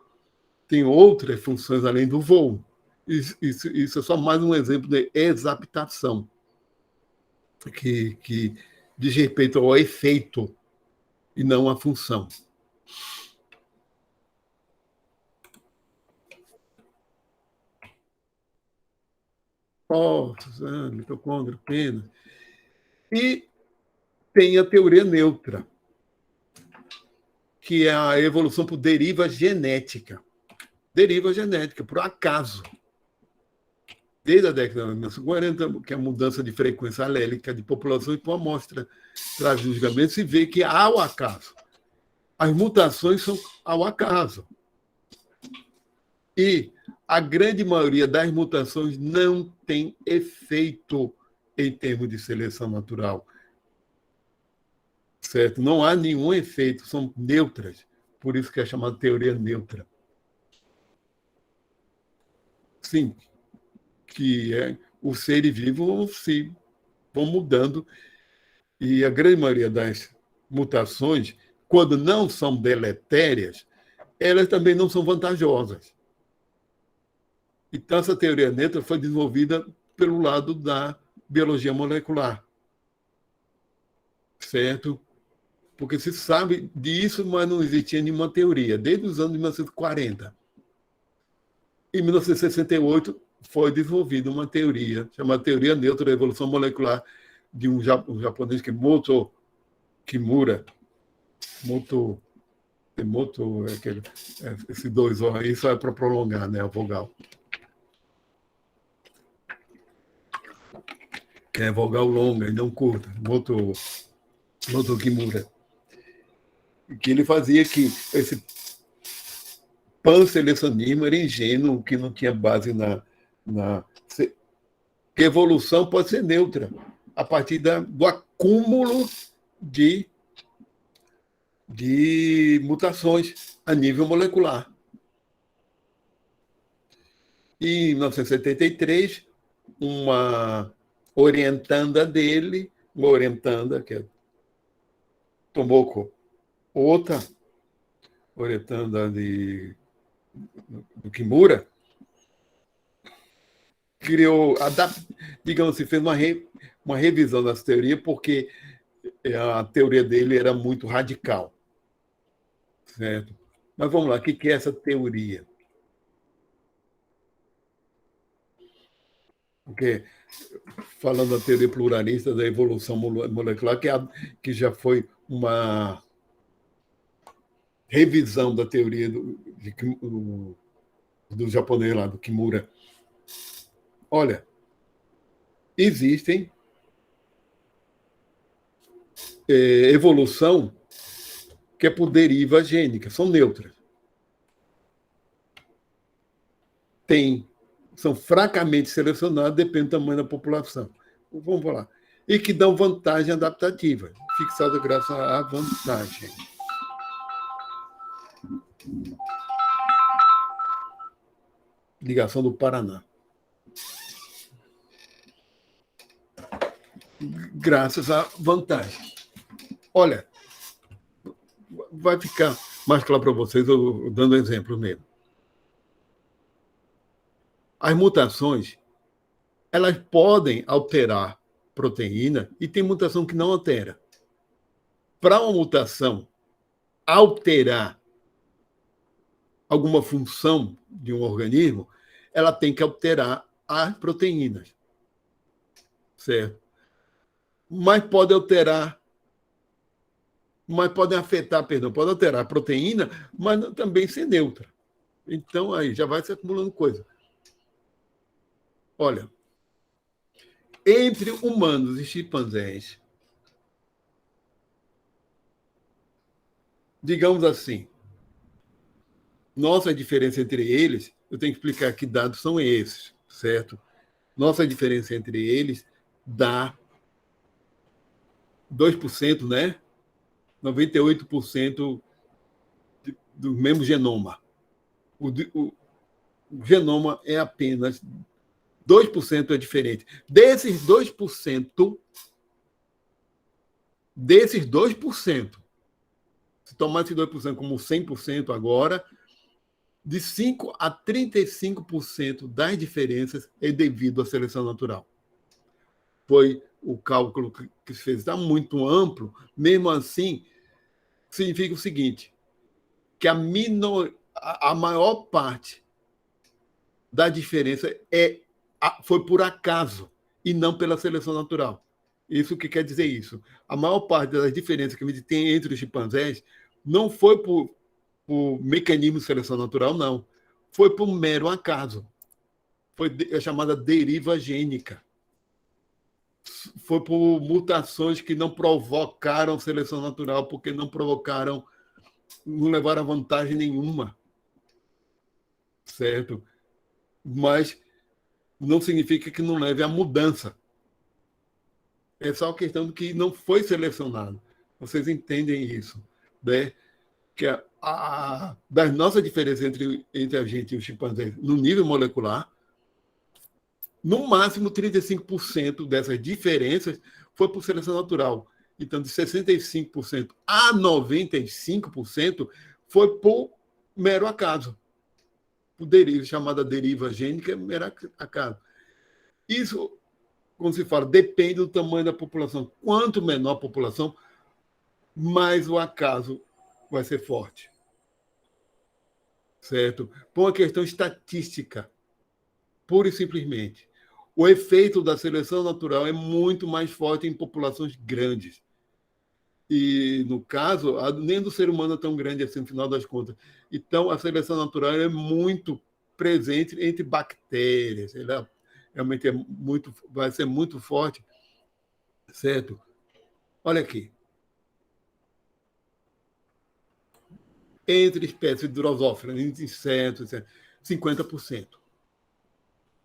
Tem outras funções além do voo. Isso é só mais um exemplo de exaptação, que diz respeito ao efeito e não à função. Mitocôndria, pena. E tem a teoria neutra, que é a evolução por deriva genética. Deriva genética, por acaso. Desde a década de 1940, que é a mudança de frequência alélica de populações por amostra traz julgamento, se vê que há o acaso. As mutações são ao acaso. E a grande maioria das mutações não tem efeito em termos de seleção natural. Certo? Não há nenhum efeito, são neutras. Por isso que é chamada teoria neutra. Sim, que os seres vivos vão mudando e a grande maioria das mutações, quando não são deletérias, elas também não são vantajosas. Então, essa teoria neutra foi desenvolvida pelo lado da biologia molecular. Certo? Porque se sabe disso, mas não existia nenhuma teoria, desde os anos de 1940. Em 1968, foi desenvolvida uma teoria, chamada Teoria Neutra da Evolução Molecular, de um japonês que é Moto Kimura. Moto, esse dois O aí só é para prolongar, né, a vogal. Que é vogal longa e não curta. Moto Kimura. Que ele fazia que esse panselecionismo era ingênuo, que não tinha base que evolução pode ser neutra, a partir do acúmulo de mutações a nível molecular. E em 1973, uma orientanda dele, que é Tomoko Ota, orientanda do Kimura, criou, digamos assim, fez uma revisão dessa teoria, porque a teoria dele era muito radical. certo? Mas vamos lá, o que é essa teoria? Porque, falando da teoria pluralista da evolução molecular, que já foi uma revisão da teoria do japonês lá, do Kimura. Olha, existem evolução que é por deriva gênica, são neutras. São fracamente selecionadas, depende do tamanho da população. Vamos falar. E que dão vantagem adaptativa, fixada graças à vantagem. Ligação do Paraná. Graças à vantagem. Olha, vai ficar mais claro para vocês, eu dando exemplo mesmo. As mutações, elas podem alterar proteína e tem mutação que não altera. Para uma mutação alterar alguma função de um organismo, ela tem que alterar as proteínas. Certo? Mas pode alterar a proteína, mas também ser neutra. Então, aí já vai se acumulando coisa. Olha, entre humanos e chimpanzés, digamos assim, nossa diferença entre eles, eu tenho que explicar que dados são esses, certo? Nossa diferença entre eles dá 2%, né? 98% do mesmo genoma. O genoma é apenas 2% é diferente. Desses 2%, se tomar esse 2% como 100% agora, de 5% a 35% das diferenças é devido à seleção natural. Foi o cálculo que se fez, está muito amplo, mesmo assim, significa o seguinte, que a maior parte da diferença foi por acaso e não pela seleção natural. Isso que quer dizer isso? A maior parte das diferenças que a gente tem entre os chimpanzés não foi por mecanismo de seleção natural, não. Foi por mero acaso. Foi a chamada deriva gênica. Foi por mutações que não provocaram seleção natural, porque não levaram vantagem nenhuma. Certo? Mas não significa que não leve à mudança. É só a questão de que não foi selecionado. Vocês entendem isso, né? Que das nossas diferenças entre a gente e os chimpanzés no nível molecular, no máximo 35% dessas diferenças foi por seleção natural. Então, de 65% a 95% foi por mero acaso. Chamada deriva gênica, mero acaso. Isso, como se fala, depende do tamanho da população. Quanto menor a população, mais o acaso vai ser forte. Certo? Por uma questão estatística, pura e simplesmente. O efeito da seleção natural é muito mais forte em populações grandes. E, no caso, nem do ser humano é tão grande assim, no final das contas. Então, a seleção natural é muito presente entre bactérias. Ela realmente vai ser muito forte. Certo? Olha aqui. Entre espécies drosófilas, insetos, 50%.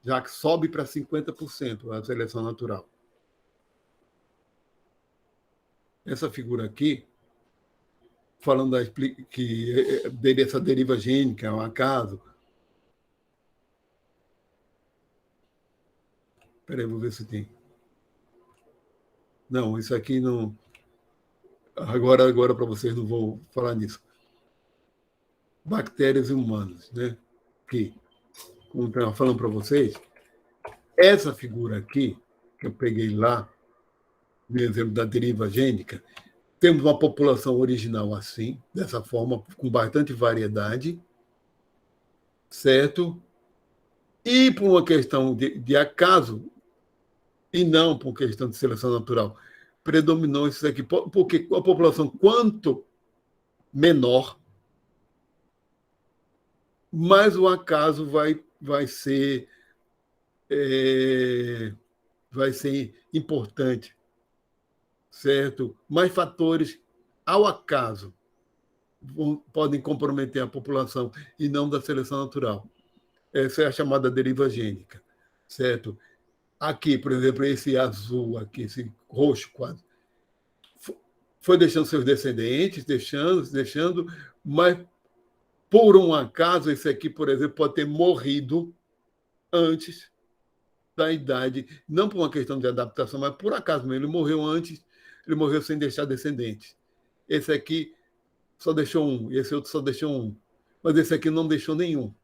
Já que sobe para 50% a seleção natural. Essa figura aqui, falando dessa deriva gênica, é um acaso. Espera aí, vou ver se tem. Não, isso aqui não... Agora para vocês não vou falar nisso. Bactérias e humanos, né? Que, como eu estava falando para vocês, essa figura aqui, que eu peguei lá, no exemplo da deriva gênica, temos uma população original assim, dessa forma, com bastante variedade, certo? E por uma questão de acaso, e não por questão de seleção natural, predominou isso aqui, porque a população, quanto menor, mais o acaso vai ser importante, certo? Mais fatores ao acaso podem comprometer a população e não da seleção natural. Essa é a chamada deriva gênica, certo? Aqui, por exemplo, esse azul aqui, esse roxo quase, foi deixando seus descendentes, deixando, mas por um acaso, esse aqui, por exemplo, pode ter morrido antes da idade, não por uma questão de adaptação, mas por acaso mesmo, ele morreu antes, ele morreu sem deixar descendentes. Esse aqui só deixou um, esse outro só deixou um, mas esse aqui não deixou nenhum.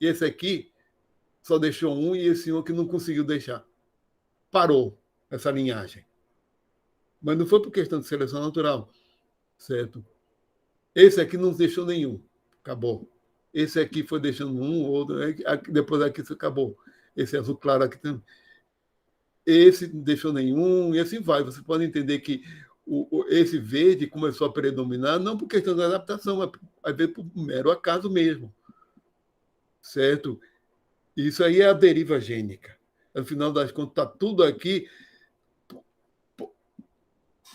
E esse aqui só deixou um e esse um que não conseguiu deixar. Parou essa linhagem. Mas não foi por questão de seleção natural, certo? Esse aqui não deixou nenhum, acabou. Esse aqui foi deixando um, outro, depois aqui isso acabou. Esse azul claro aqui também. Esse não deixou nenhum, e assim vai. Você pode entender que esse verde começou a predominar, não por questão da adaptação, mas às vezes por mero acaso mesmo, certo? Isso aí é a deriva gênica. No final das contas, está tudo aqui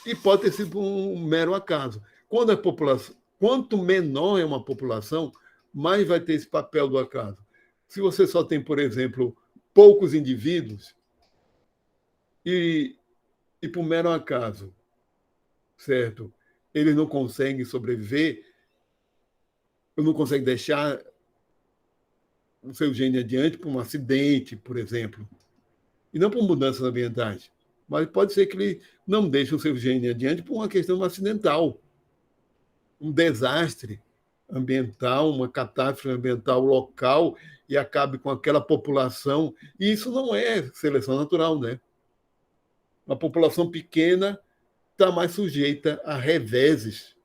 e pode ter sido um mero acaso. Quando a população, quanto menor é uma população, mais vai ter esse papel do acaso. Se você só tem, por exemplo, poucos indivíduos e por mero acaso, certo? Eles não conseguem sobreviver, não conseguem deixar o seu gene adiante por um acidente, por exemplo, e não por mudanças ambientais. Mas pode ser que ele não deixe o seu gene adiante por uma questão acidental, um desastre ambiental, uma catástrofe ambiental local e acabe com aquela população. E isso não é seleção natural, né? Uma população pequena está mais sujeita a reveses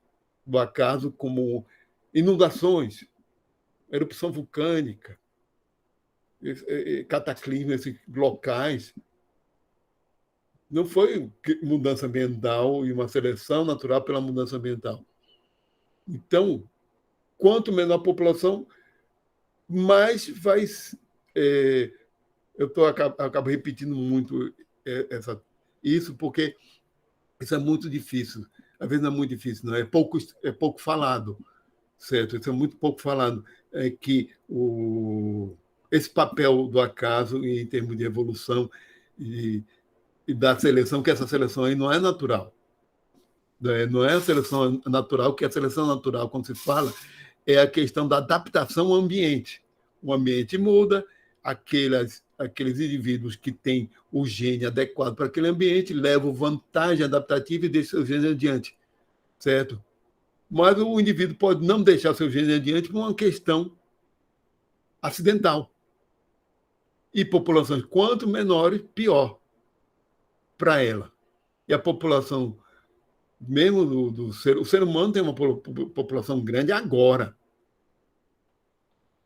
do acaso, como inundações, erupção vulcânica, cataclismos locais. Não foi mudança ambiental e uma seleção natural pela mudança ambiental. Então, quanto menor a população, mais vai. Eu acabo repetindo muito isso, porque isso é muito difícil. Às vezes não é muito difícil, não. É pouco falado, certo? Isso é muito pouco falado. É que esse papel do acaso, em termos de evolução e da seleção, que essa seleção aí não é natural. Não é a seleção natural, que a seleção natural, quando se fala, é a questão da adaptação ao ambiente. O ambiente muda, aqueles indivíduos que têm o gene adequado para aquele ambiente levam vantagem adaptativa e deixam seu gene adiante, certo? Mas o indivíduo pode não deixar seu gene adiante por uma questão acidental. E populações quanto menores, pior para ela. E a população, mesmo do ser... O ser humano tem uma população grande agora,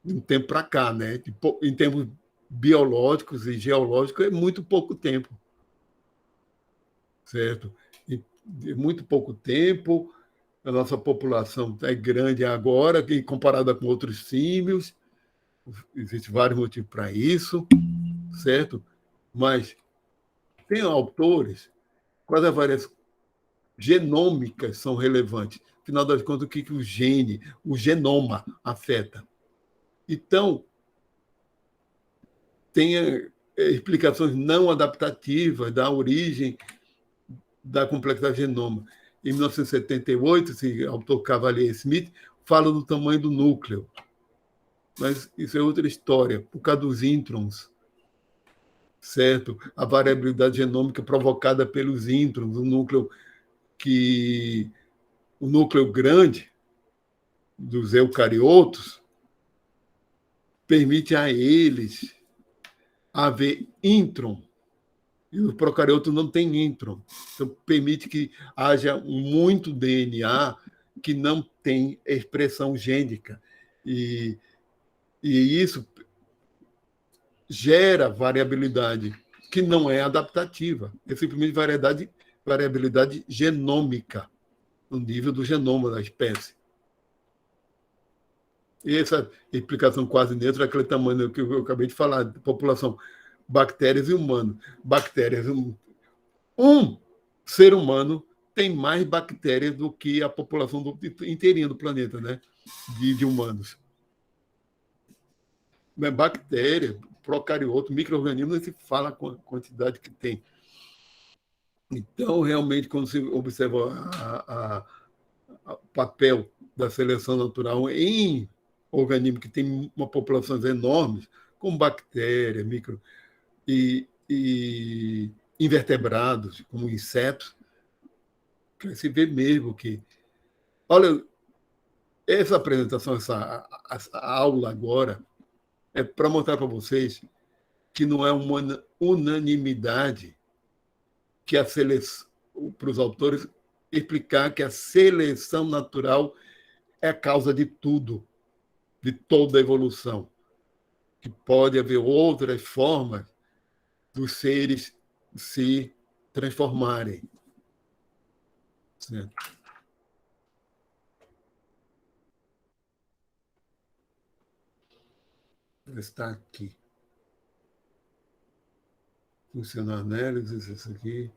de um tempo para cá, né? Em termos biológicos e geológicos, é muito pouco tempo, certo? De muito pouco tempo, a nossa população é grande agora, comparada com outros símios, existem vários motivos para isso, certo? Mas tem autores, quais as várias genômicas são relevantes. Afinal das contas, o que o gene, o genoma afeta? Então, tem explicações não adaptativas da origem da complexidade genoma. Em 1978, esse autor Cavalier Smith fala do tamanho do núcleo. Mas isso é outra história, por causa dos introns, certo? A variabilidade genômica provocada pelos introns, o núcleo grande dos eucariotos permite a eles haver intron, E o procarioto não tem intron. Então, permite que haja muito DNA que não tem expressão gênica. E isso gera variabilidade que não é adaptativa, é simplesmente variabilidade genômica, no nível do genoma da espécie. E essa explicação quase neutra é aquele tamanho que eu acabei de falar, de população, bactérias e humanos. Bactérias, um ser humano tem mais bactérias do que a população inteirinha do planeta, né? De humanos. Bactéria, procarioto, micro-organismo, não se fala a quantidade que tem. Então, realmente, quando se observa o papel da seleção natural em organismos que têm uma populações enormes, como bactérias, e invertebrados, como insetos, se vê mesmo que... Olha, essa apresentação, essa aula agora, é para mostrar para vocês que não é uma unanimidade que a seleção, para os autores, explicar que a seleção natural é a causa de tudo, de toda a evolução, que pode haver outras formas dos seres se transformarem. Certo? Está aqui. Funciona a análise, isso aqui.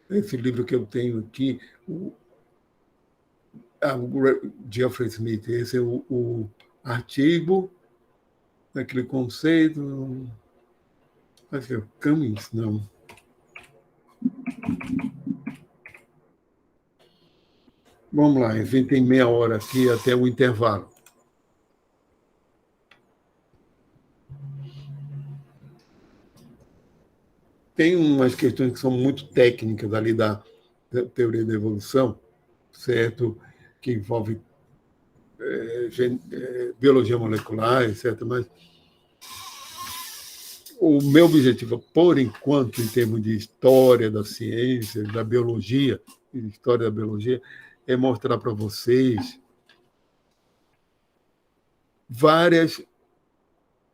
Esse livro que eu tenho aqui, o Geoffrey Smith, esse é o artigo daquele conceito. Acho que é Cummings, não. Vamos lá, a gente tem meia hora aqui até o intervalo. Tem umas questões que são muito técnicas ali da teoria da evolução, certo? Que envolve biologia molecular, etc. Mas o meu objetivo, por enquanto, em termos de história da ciência, da biologia, história da biologia, é mostrar para vocês várias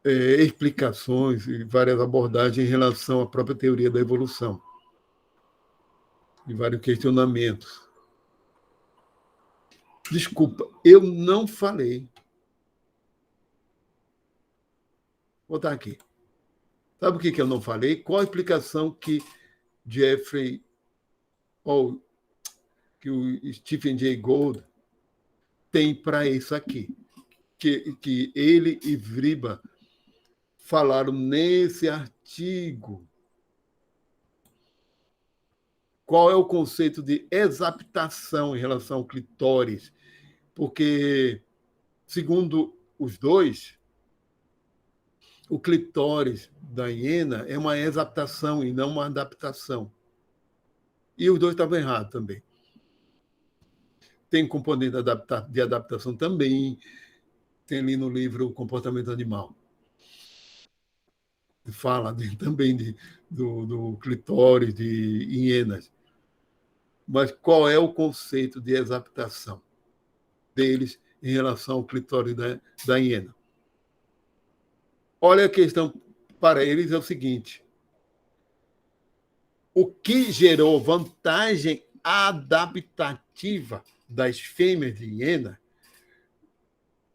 explicações e várias abordagens em relação à própria teoria da evolução, e vários questionamentos. Desculpa, eu não falei. Vou botar aqui. Sabe o que eu não falei? Qual a explicação que Jeffrey, ou que o Stephen Jay Gould tem para isso aqui? Que ele e Vriba falaram nesse artigo. Qual é o conceito de exaptação em relação ao clitóris? Porque, segundo os dois, o clitóris da hiena é uma exaptação e não uma adaptação. E os dois estavam errados também. Tem componente de adaptação também, tem ali no livro O Comportamento Animal. Fala também do clitóris, de hienas. Mas qual é o conceito de exaptação deles em relação ao clitóris da hiena? Olha, a questão para eles é o seguinte: o que gerou vantagem adaptativa das fêmeas de hiena,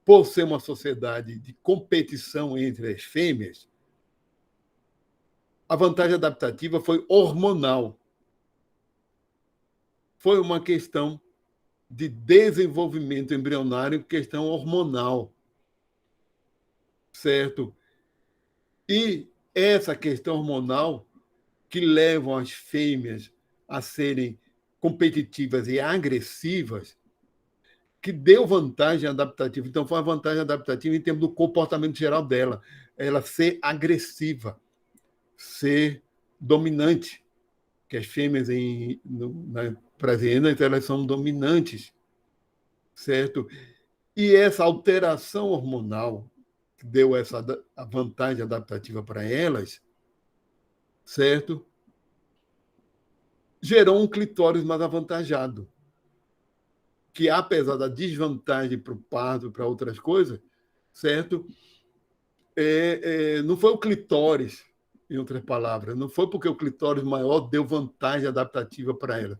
por ser uma sociedade de competição entre as fêmeas, a vantagem adaptativa foi hormonal. Foi uma questão de desenvolvimento embrionário, questão hormonal. Certo? E essa questão hormonal que levam as fêmeas a serem competitivas e agressivas, que deu vantagem adaptativa. Então, foi uma vantagem adaptativa em termos do comportamento geral dela. Ela ser agressiva, ser dominante, que as fêmeas para as hienas, elas são dominantes, certo? E essa alteração hormonal, que deu a vantagem adaptativa para elas, certo? Gerou um clitóris mais avantajado, que apesar da desvantagem para o parto, para outras coisas, certo? Não foi o clitóris, em outras palavras, não foi porque o clitóris maior deu vantagem adaptativa para ela.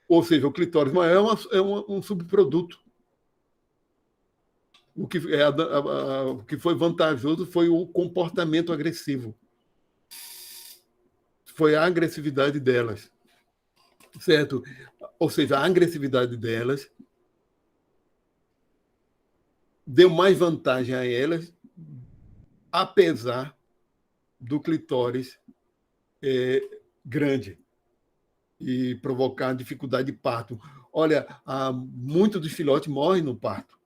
Ou seja, o clitóris maior um subproduto. O que foi vantajoso foi o comportamento agressivo. Foi a agressividade delas. Certo? Ou seja, a agressividade delas deu mais vantagem a elas, apesar do clitóris grande e provocar dificuldade de parto. Olha, muitos dos filhotes morrem no parto.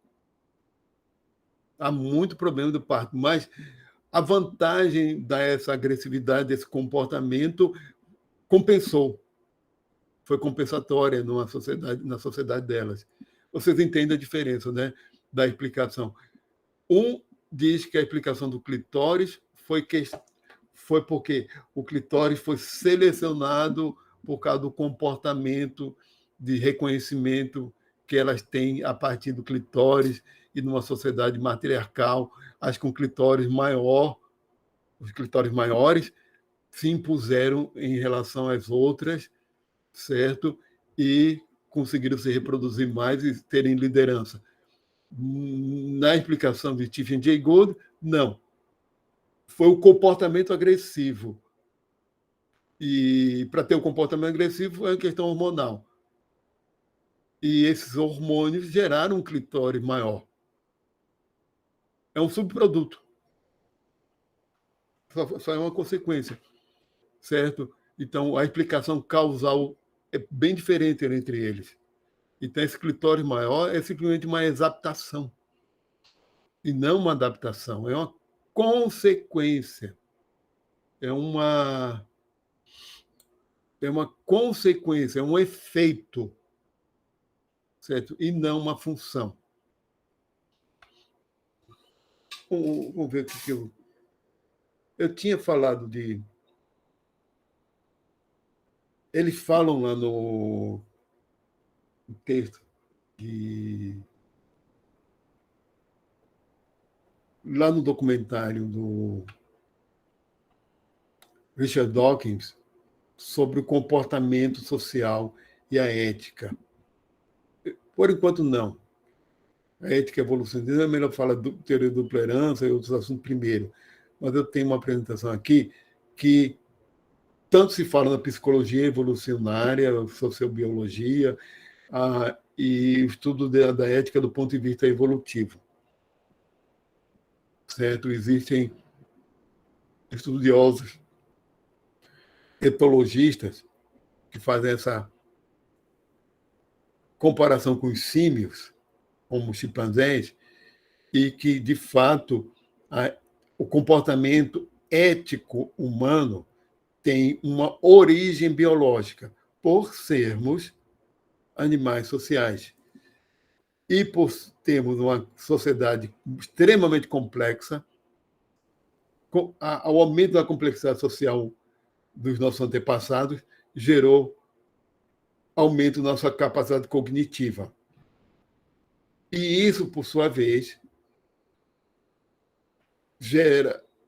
Há muito problema do parto, mas a vantagem dessa agressividade, desse comportamento, compensou. Foi compensatória na sociedade delas. Vocês entendem a diferença, né, da explicação. Um diz que a explicação do clitóris foi porque o clitóris foi selecionado por causa do comportamento de reconhecimento que elas têm a partir do clitóris, e numa sociedade matriarcal, as com clitóris maior, os clitóris maiores se impuseram em relação às outras, certo? E conseguiram se reproduzir mais e terem liderança. Na explicação de Stephen Jay Gould, não. Foi o comportamento agressivo. E para ter o comportamento agressivo é uma questão hormonal. E esses hormônios geraram um clitóris maior. É um subproduto. Só é uma consequência, certo? Então, a explicação causal é bem diferente entre eles. Então, esse clitóris maior é simplesmente uma exaptação e não uma adaptação. É uma consequência. É uma consequência, é um efeito, certo? E não uma função. Vamos ver o que eu tinha falado de. Eles falam lá no texto lá no documentário do Richard Dawkins sobre o comportamento social e a ética. Por enquanto, não. A ética evolucionista é melhor falar do teoria da dupla herança e outros assuntos primeiro. Mas eu tenho uma apresentação aqui que tanto se fala na psicologia evolucionária, sociobiologia, e o estudo da ética do ponto de vista evolutivo. Certo? Existem estudiosos, etologistas, que fazem essa comparação com os símios, como os chimpanzés, e que, de fato, o comportamento ético humano tem uma origem biológica, por sermos animais sociais. E por termos uma sociedade extremamente complexa, o aumento da complexidade social dos nossos antepassados gerou aumento da nossa capacidade cognitiva. E isso, por sua vez,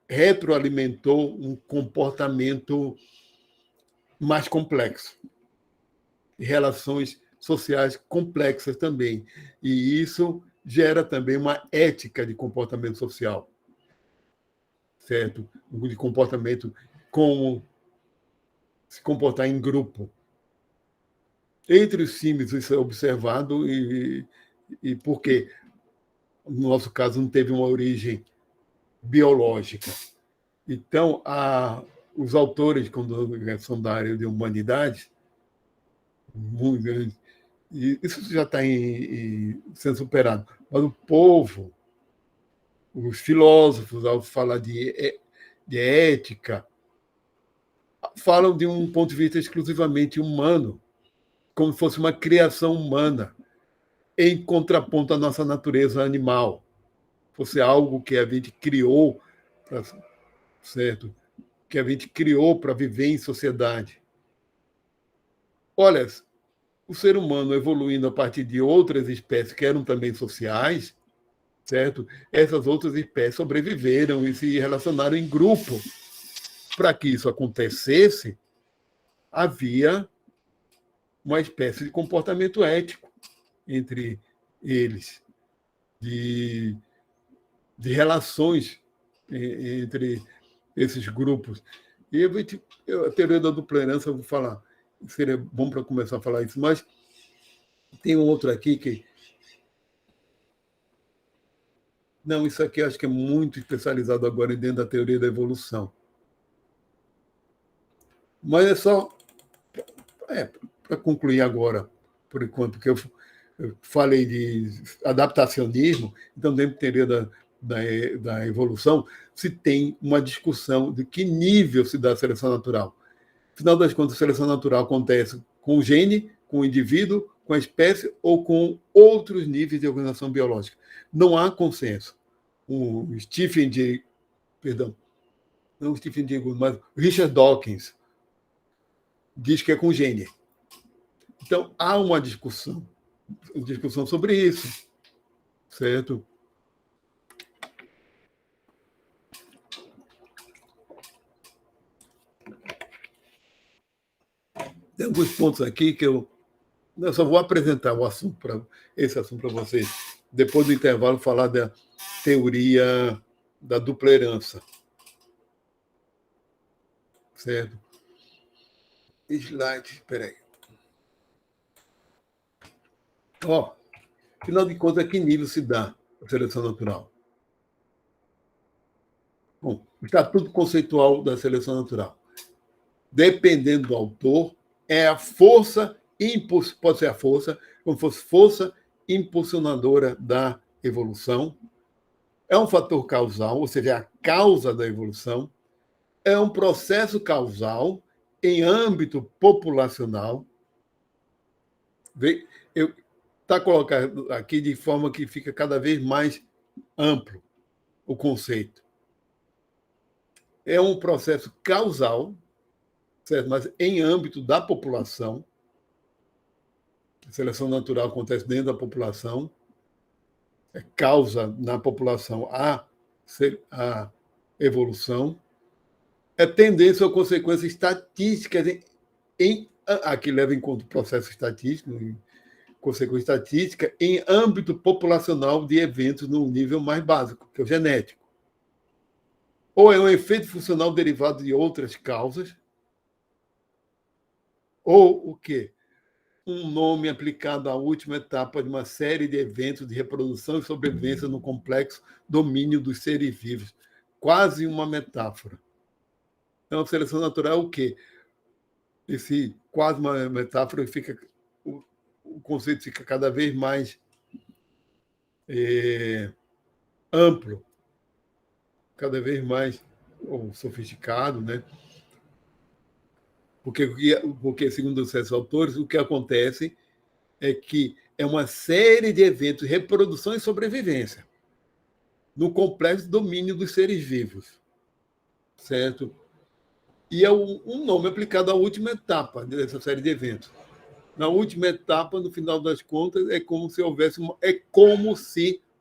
retroalimentou um comportamento mais complexo, e relações sociais complexas também. E isso gera também uma ética de comportamento social, certo? De comportamento, como se comportar em grupo. Entre os símios, isso é observado, e porque, no nosso caso, não teve uma origem biológica. Então, os autores, quando são da área de humanidades, muito grande, e isso já está sendo superado. Mas o povo, os filósofos, ao falar de ética, falam de um ponto de vista exclusivamente humano, como se fosse uma criação humana. em contraponto à nossa natureza animal, fosse algo que a gente criou, certo? Que a gente criou para viver em sociedade. Olha, o ser humano evoluindo a partir de outras espécies que eram também sociais, certo? Essas outras espécies sobreviveram e se relacionaram em grupo. Para que isso acontecesse, havia uma espécie de comportamento ético entre eles, de, de relações entre esses grupos. E a teoria da dupla herança, eu vou falar, seria bom para começar a falar isso, mas tem um outro aqui que. Não, isso aqui eu acho que é muito especializado agora dentro da teoria da evolução. Mas é só para concluir agora, por enquanto, porque eu falei de adaptacionismo, então, dentro da teoria da evolução, se tem uma discussão de que nível se dá a seleção natural. Afinal das contas, a seleção natural acontece com o gene, com o indivíduo, com a espécie ou com outros níveis de organização biológica. Não há consenso. O Stephen Jay, perdão, não o Stephen Jay Gould, mas o Richard Dawkins diz que é com gene. Então, há uma discussão sobre isso, certo? Tem alguns pontos aqui que eu só vou apresentar esse assunto para vocês. Depois do intervalo, falar da teoria da dupla herança. Certo? Slide, espera aí. Afinal de contas, a que nível se dá a seleção natural? Bom, o estatuto conceitual da seleção natural. Dependendo do autor, é a força, pode ser a força, como fosse força impulsionadora da evolução. É um fator causal, ou seja, é a causa da evolução. É um processo causal em âmbito populacional. Está colocado aqui de forma que fica cada vez mais amplo o conceito. É um processo causal, certo? Mas em âmbito da população. A seleção natural acontece dentro da população, causa na população a evolução, é tendência ou consequência estatística aqui leva em conta o processo estatístico, consequência estatística, em âmbito populacional de eventos no nível mais básico, que é o genético. Ou é um efeito funcional derivado de outras causas, ou o quê? Um nome aplicado à última etapa de uma série de eventos de reprodução e sobrevivência no complexo domínio dos seres vivos. Quase uma metáfora. Então, a seleção natural é o quê? Esse quase uma metáfora, o conceito fica cada vez mais amplo, cada vez mais sofisticado, né? Porque, segundo esses autores, o que acontece é que é uma série de eventos, reprodução e sobrevivência no complexo domínio dos seres vivos, certo? E é um nome aplicado à última etapa dessa série de eventos. Na última etapa, no final das contas, é como se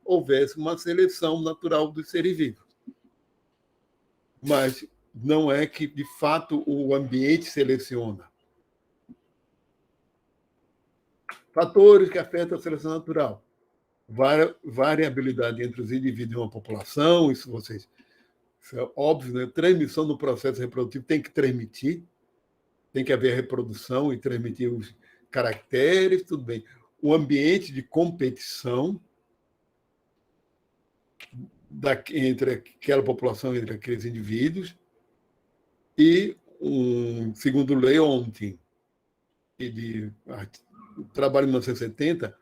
houvesse uma seleção natural dos seres vivos. Mas não é que, de fato, o ambiente seleciona. Fatores que afetam a seleção natural. Variabilidade entre os indivíduos e uma população, isso é óbvio, né? Transmissão do processo reprodutivo tem que transmitir, tem que haver reprodução e transmitir os caracteres, tudo bem. O ambiente de competição entre aquela população, entre aqueles indivíduos, e, segundo Leontin, trabalho em 1970,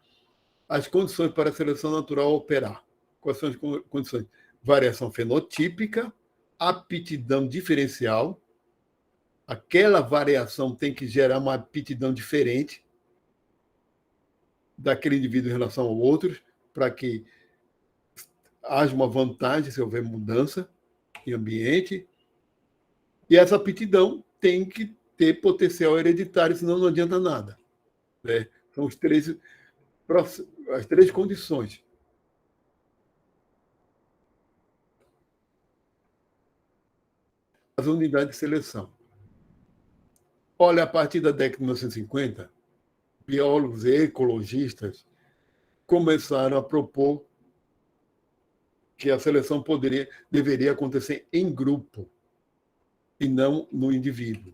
as condições para a seleção natural operar. Quais são as condições? Variação fenotípica, aptidão diferencial. Aquela variação tem que gerar uma aptidão diferente daquele indivíduo em relação ao outro, para que haja uma vantagem se houver mudança em ambiente. E essa aptidão tem que ter potencial hereditário, senão não adianta nada. Né? São as três condições. As unidades de seleção. Olha, a partir da década de 1950, biólogos e ecologistas começaram a propor que a seleção deveria acontecer em grupo e não no indivíduo.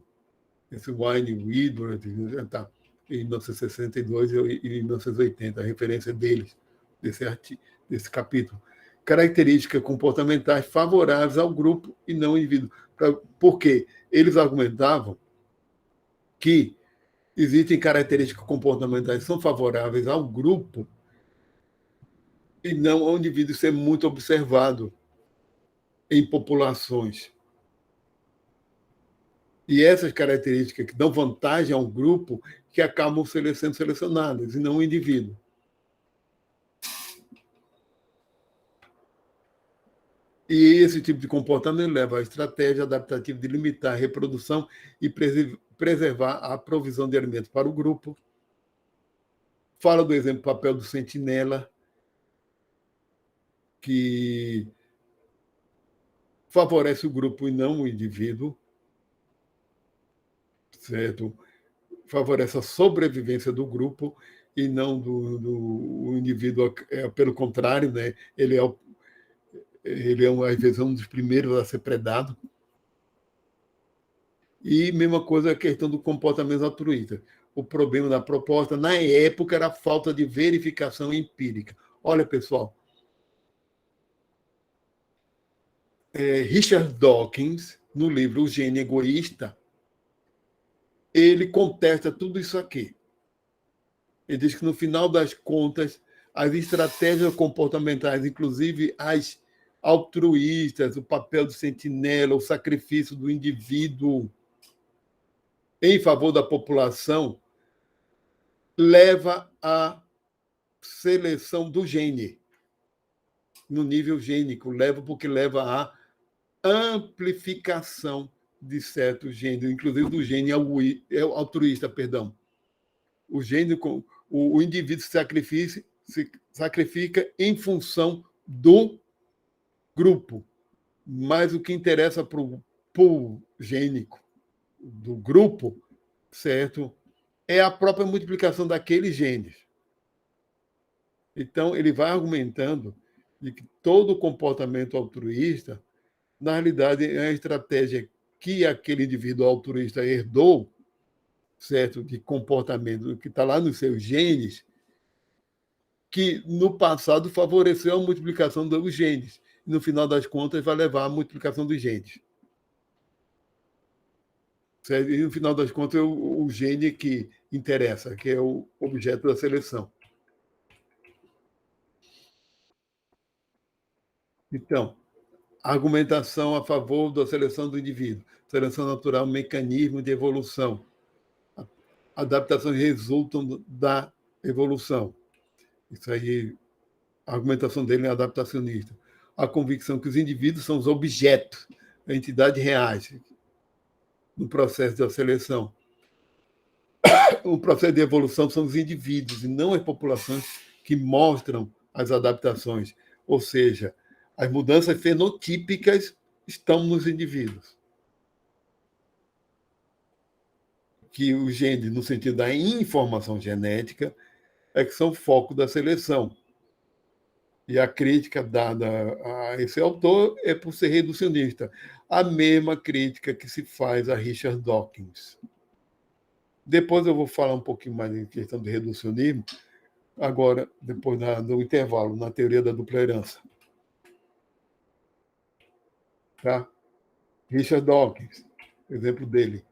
Esse Wayne Woodward, tá, em 1962 e 1980, a referência deles, desse capítulo. Características comportamentais favoráveis ao grupo e não ao indivíduo. Porque eles argumentavam que existem características comportamentais que são favoráveis ao grupo e não ao indivíduo ser muito observado em populações. E essas características que dão vantagem ao grupo que acabam sendo selecionadas, e não o indivíduo. E esse tipo de comportamento leva à estratégia adaptativa de limitar a reprodução e preservar a provisão de alimentos para o grupo. Fala do exemplo do papel do sentinela, que favorece o grupo e não o indivíduo, certo? Favorece a sobrevivência do grupo e não do indivíduo. Pelo contrário, né? Ele é, às vezes, um dos primeiros a ser predado. E mesma coisa a questão do comportamento altruísta. O problema da proposta, na época, era a falta de verificação empírica. Olha, pessoal, Richard Dawkins, no livro O Gênio Egoísta, ele contesta tudo isso aqui. Ele diz que, no final das contas, as estratégias comportamentais, inclusive as altruístas, o papel do sentinela, o sacrifício do indivíduo em favor da população, leva à seleção do gene, no nível gênico, porque leva à amplificação de certos genes, inclusive do gene altruísta, perdão. O indivíduo se sacrifica em função do grupo, mas o que interessa para o pool gênico do grupo, certo, é a própria multiplicação daqueles genes. Então, ele vai argumentando de que todo comportamento altruísta, na realidade, é a estratégia que aquele indivíduo altruísta herdou, certo, de comportamento que está lá nos seus genes, que no passado favoreceu a multiplicação dos genes. E, no final das contas, vai levar à multiplicação dos genes. Certo? E, no final das contas, é o gene que interessa, que é o objeto da seleção. Então, argumentação a favor da seleção do indivíduo. Seleção natural, mecanismo de evolução. Adaptações resultam da evolução. Isso aí, a argumentação dele é adaptacionista. A convicção que os indivíduos são os objetos, entidades reais, no processo da seleção. O processo de evolução são os indivíduos e não as populações que mostram as adaptações. Ou seja, as mudanças fenotípicas estão nos indivíduos. Que o gene, no sentido da informação genética, é que são o foco da seleção. E a crítica dada a esse autor é por ser reducionista. A mesma crítica que se faz a Richard Dawkins. Depois eu vou falar um pouquinho mais em questão de reducionismo, agora, depois do intervalo, na teoria da dupla herança. Tá? Richard Dawkins, exemplo dele.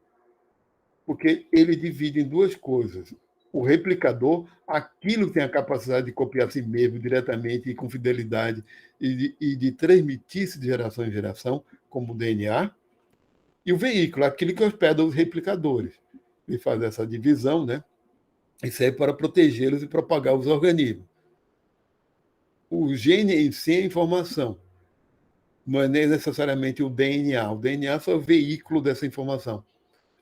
Porque ele divide em duas coisas. O replicador, aquilo que tem a capacidade de copiar a si mesmo diretamente e com fidelidade e de transmitir-se de geração em geração, como o DNA, e o veículo, aquilo que hospeda os replicadores. Ele faz essa divisão, né? e serve para protegê-los e propagar os organismos. O gene em si é informação, não é necessariamente o DNA. O DNA só é o veículo dessa informação.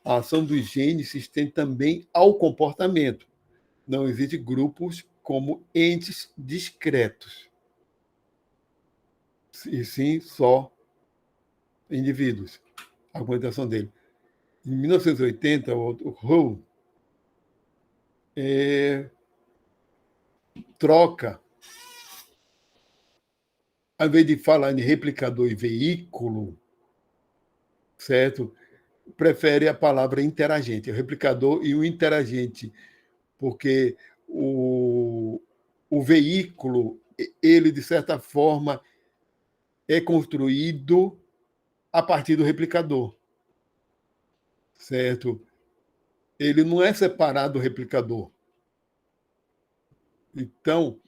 A ação dos genes se estende também ao comportamento. Não existem grupos como entes discretos, e sim só indivíduos. A argumentação dele. Em 1980, o Hull troca, ao invés de falar em replicador e veículo, certo? Prefere a palavra interagente, o replicador e o interagente, porque o veículo, ele, de certa forma, é construído a partir do replicador, certo? Ele não é separado do replicador. Então,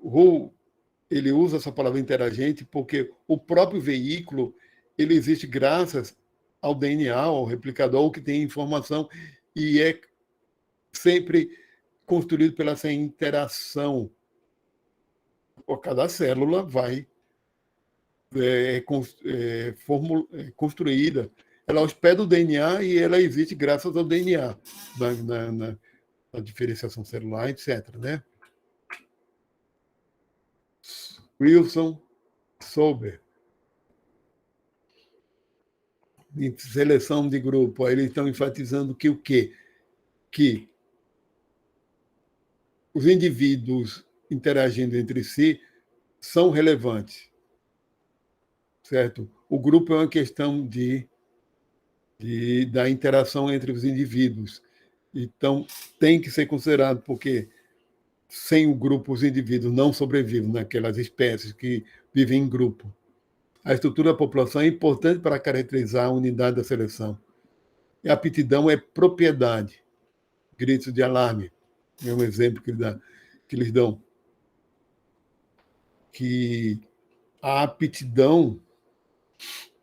Hull, ele usa essa palavra interagente porque o próprio veículo ele existe graças ao DNA, ao replicador, que tem informação e é sempre construído pela essa interação. Cada célula vai construída. Ela hospeda o DNA e ela existe graças ao DNA, na diferenciação celular, etc. Né? Wilson Sober. Em seleção de grupo, aí eles estão enfatizando que o quê? Que os indivíduos interagindo entre si são relevantes, certo? O grupo é uma questão da interação entre os indivíduos. Então, tem que ser considerado, porque sem o grupo, os indivíduos não sobrevivem naquelas espécies que vivem em grupo. A estrutura da população é importante para caracterizar a unidade da seleção. E a aptidão é propriedade. Gritos de alarme. É um exemplo que eles dão. Que a aptidão,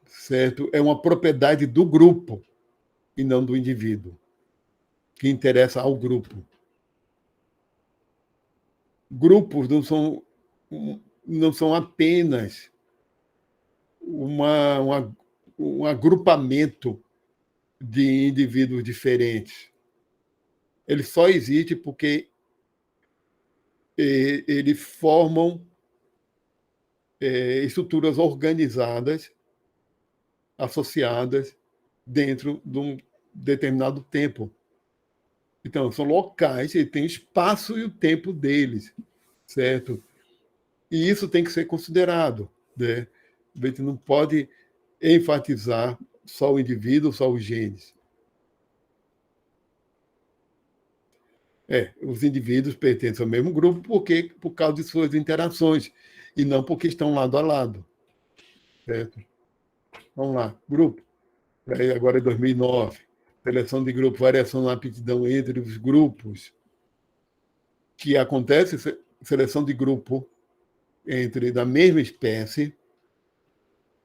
certo, é uma propriedade do grupo e não do indivíduo, que interessa ao grupo. Grupos não são apenas um agrupamento de indivíduos diferentes. Ele só existe porque eles formam estruturas organizadas, associadas, dentro de um determinado tempo. Então, são locais, ele tem o espaço e o tempo deles, certo? E isso tem que ser considerado, né? A gente não pode enfatizar só o indivíduo, só os genes. Os indivíduos pertencem ao mesmo grupo por causa de suas interações, e não porque estão lado a lado. Certo? Vamos lá, grupo. Agora é 2009. Seleção de grupo, variação na aptidão entre os grupos. Que acontece seleção de grupo da mesma espécie,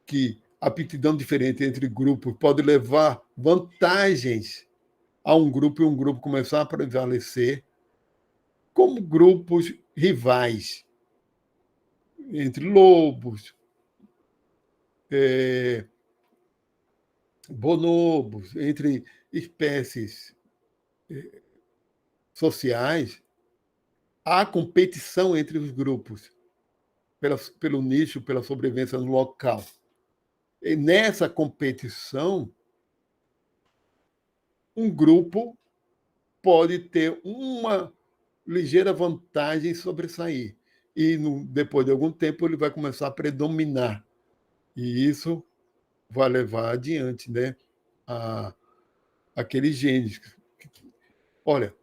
que aptidão diferente entre grupos pode levar vantagens a um grupo e um grupo começar a prevalecer como grupos rivais entre lobos, bonobos, entre espécies sociais. Há competição entre os grupos pelo nicho, pela sobrevivência no local. E nessa competição, um grupo pode ter uma ligeira vantagem sobressair. E depois de algum tempo ele vai começar a predominar. E isso vai levar adiante, né, aqueles genes. Olha,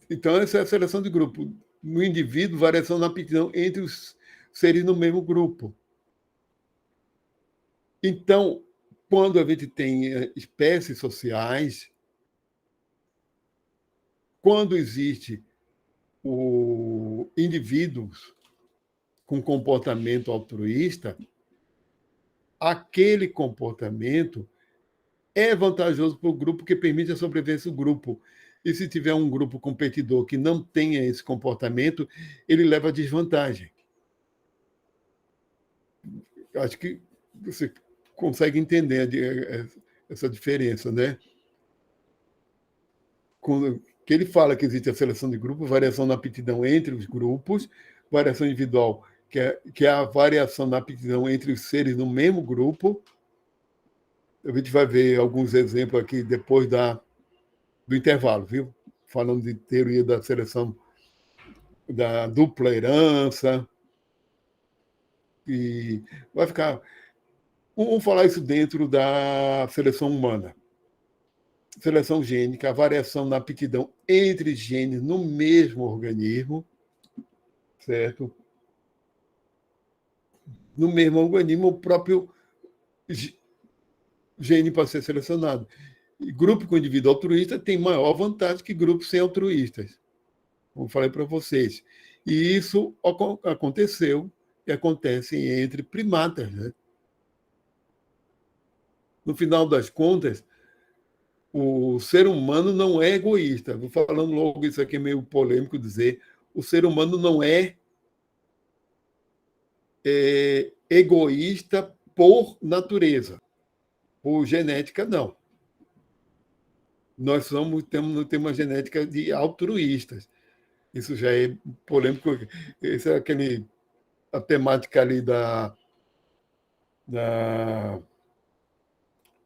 então essa é a seleção de grupo. No indivíduo, variação na aptidão entre os seres no mesmo grupo. Então, quando a gente tem espécies sociais, quando existe indivíduos com comportamento altruísta, aquele comportamento é vantajoso para o grupo, que permite a sobrevivência do grupo. E se tiver um grupo competidor que não tenha esse comportamento, ele leva desvantagem. Acho que você consegue entender essa diferença, né? Que ele fala que existe a seleção de grupo, variação na aptidão entre os grupos, variação individual, que é a variação na aptidão entre os seres no mesmo grupo. A gente vai ver alguns exemplos aqui depois do intervalo, viu? Falando de teoria da seleção da dupla herança. E vai ficar. Vamos falar isso dentro da seleção humana. Seleção gênica, a variação na aptidão entre genes no mesmo organismo, certo? No mesmo organismo, o próprio gene pode ser selecionado. E grupo com indivíduo altruísta tem maior vantagem que grupos sem altruístas, como falei para vocês. E isso aconteceu e acontece entre primatas. Né? No final das contas, o ser humano não é egoísta. Vou falando logo, isso aqui é meio polêmico dizer, o ser humano não é egoísta por natureza, por genética, não. Nós temos uma genética de altruístas. Isso já é polêmico. Essa é a temática ali da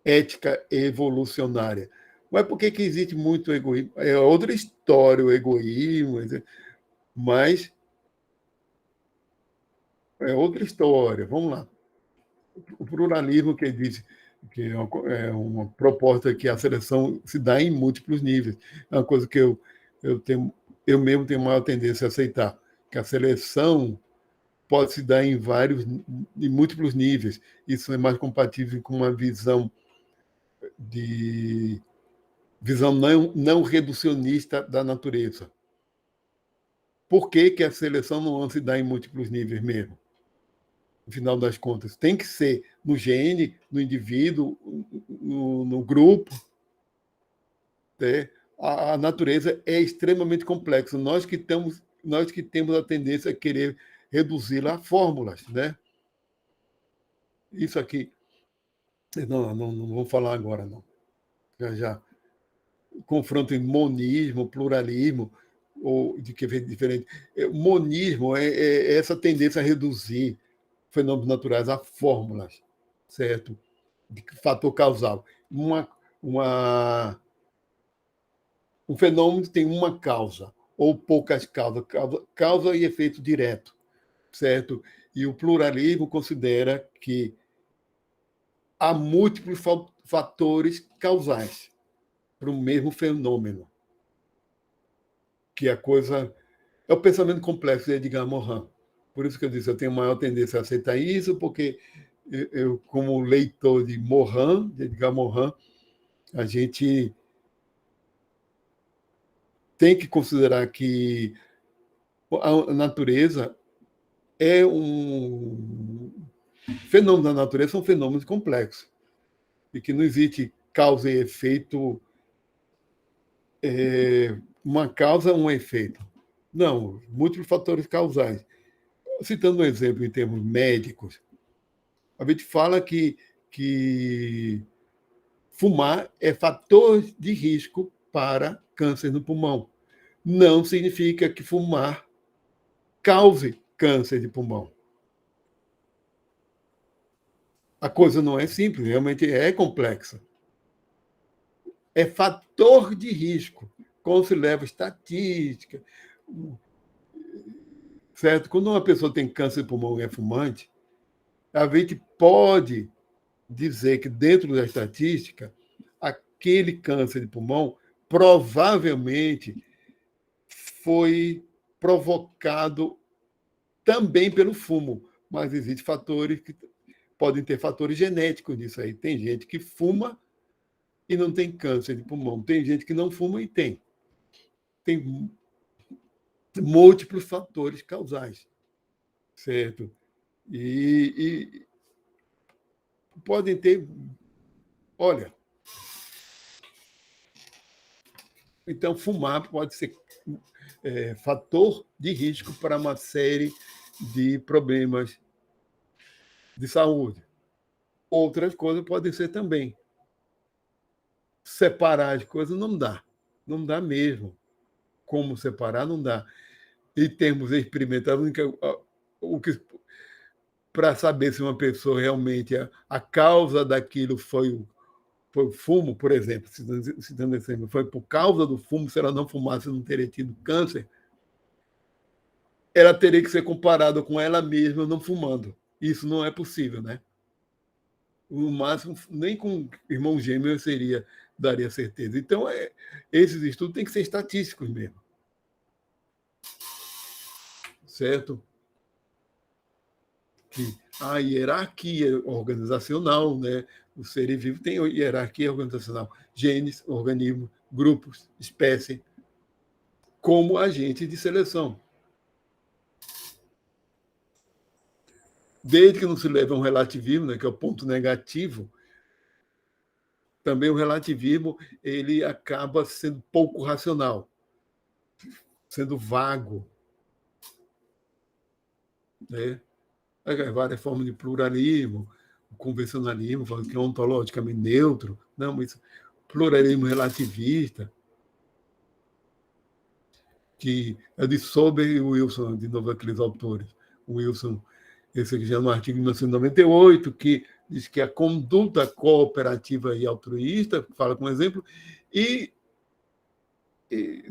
ética evolucionária. Mas por que existe muito egoísmo? É outra história, o egoísmo, mas é outra história. Vamos lá. O pluralismo que diz que é uma proposta que a seleção se dá em múltiplos níveis. É uma coisa que eu mesmo tenho maior tendência a aceitar, que a seleção pode se dar em múltiplos níveis. Isso é mais compatível com uma visão não reducionista da natureza. Por que a seleção não se dá em múltiplos níveis mesmo? No final das contas, tem que ser no gene, no indivíduo, no grupo. Né? A natureza é extremamente complexa. Nós que temos a tendência a querer reduzi-la a fórmulas. Né? Isso aqui, não vou falar agora, não. Já confronto em monismo, pluralismo, ou de que é diferente. Monismo é essa tendência a reduzir fenômenos naturais a fórmulas, certo? De fator causal. Um fenômeno tem uma causa, ou poucas causas, causa e efeito direto, certo? E o pluralismo considera que há múltiplos fatores causais para o mesmo fenômeno. Que a coisa. É o pensamento complexo de Edgar Morin. Por isso que eu disse, eu tenho maior tendência a aceitar isso, porque eu como leitor de Morin, de Edgar Morin, a gente tem que considerar que a natureza é um fenômeno da natureza, são fenômenos complexos e que não existe causa e efeito, uma causa, um efeito. Não, múltiplos fatores causais. Citando um exemplo em termos médicos, a gente fala que fumar é fator de risco para câncer no pulmão. Não significa que fumar cause câncer de pulmão. A coisa não é simples, realmente é complexa. É fator de risco, como se leva estatística. Certo? Quando uma pessoa tem câncer de pulmão e é fumante, a gente pode dizer que, dentro da estatística, aquele câncer de pulmão provavelmente foi provocado também pelo fumo, mas existem fatores que podem ter fatores genéticos nisso aí. Tem gente que fuma e não tem câncer de pulmão, tem gente que não fuma e tem. Tem múltiplos fatores causais, certo? E podem ter. Olha, Então, fumar pode ser fator de risco para uma série de problemas de saúde. Outras coisas podem ser também. Separar as coisas não dá. Não dá mesmo. Como separar, não dá. Em termos experimentais, para saber se uma pessoa realmente a causa daquilo foi o fumo, por exemplo, citando exemplo, foi por causa do fumo, se ela não fumasse, não teria tido câncer, ela teria que ser comparada com ela mesma não fumando. Isso não é possível, né? No máximo, nem com irmão gêmeo daria certeza. Então, esses estudos têm que ser estatísticos mesmo. Certo? Que a hierarquia organizacional, né? O ser vivo tem hierarquia organizacional, genes, organismos, grupos, espécie, como agente de seleção. Desde que não se leve a um relativismo, né, que é o ponto negativo, também o relativismo ele acaba sendo pouco racional, sendo vago. Né? Várias formas de pluralismo, o convencionalismo, falando que é ontologicamente neutro, não, mas pluralismo relativista, que é de Sober e Wilson, de novo aqueles autores. O Wilson, esse aqui já no artigo de 1998, que diz que a conduta cooperativa e altruísta, fala como exemplo, e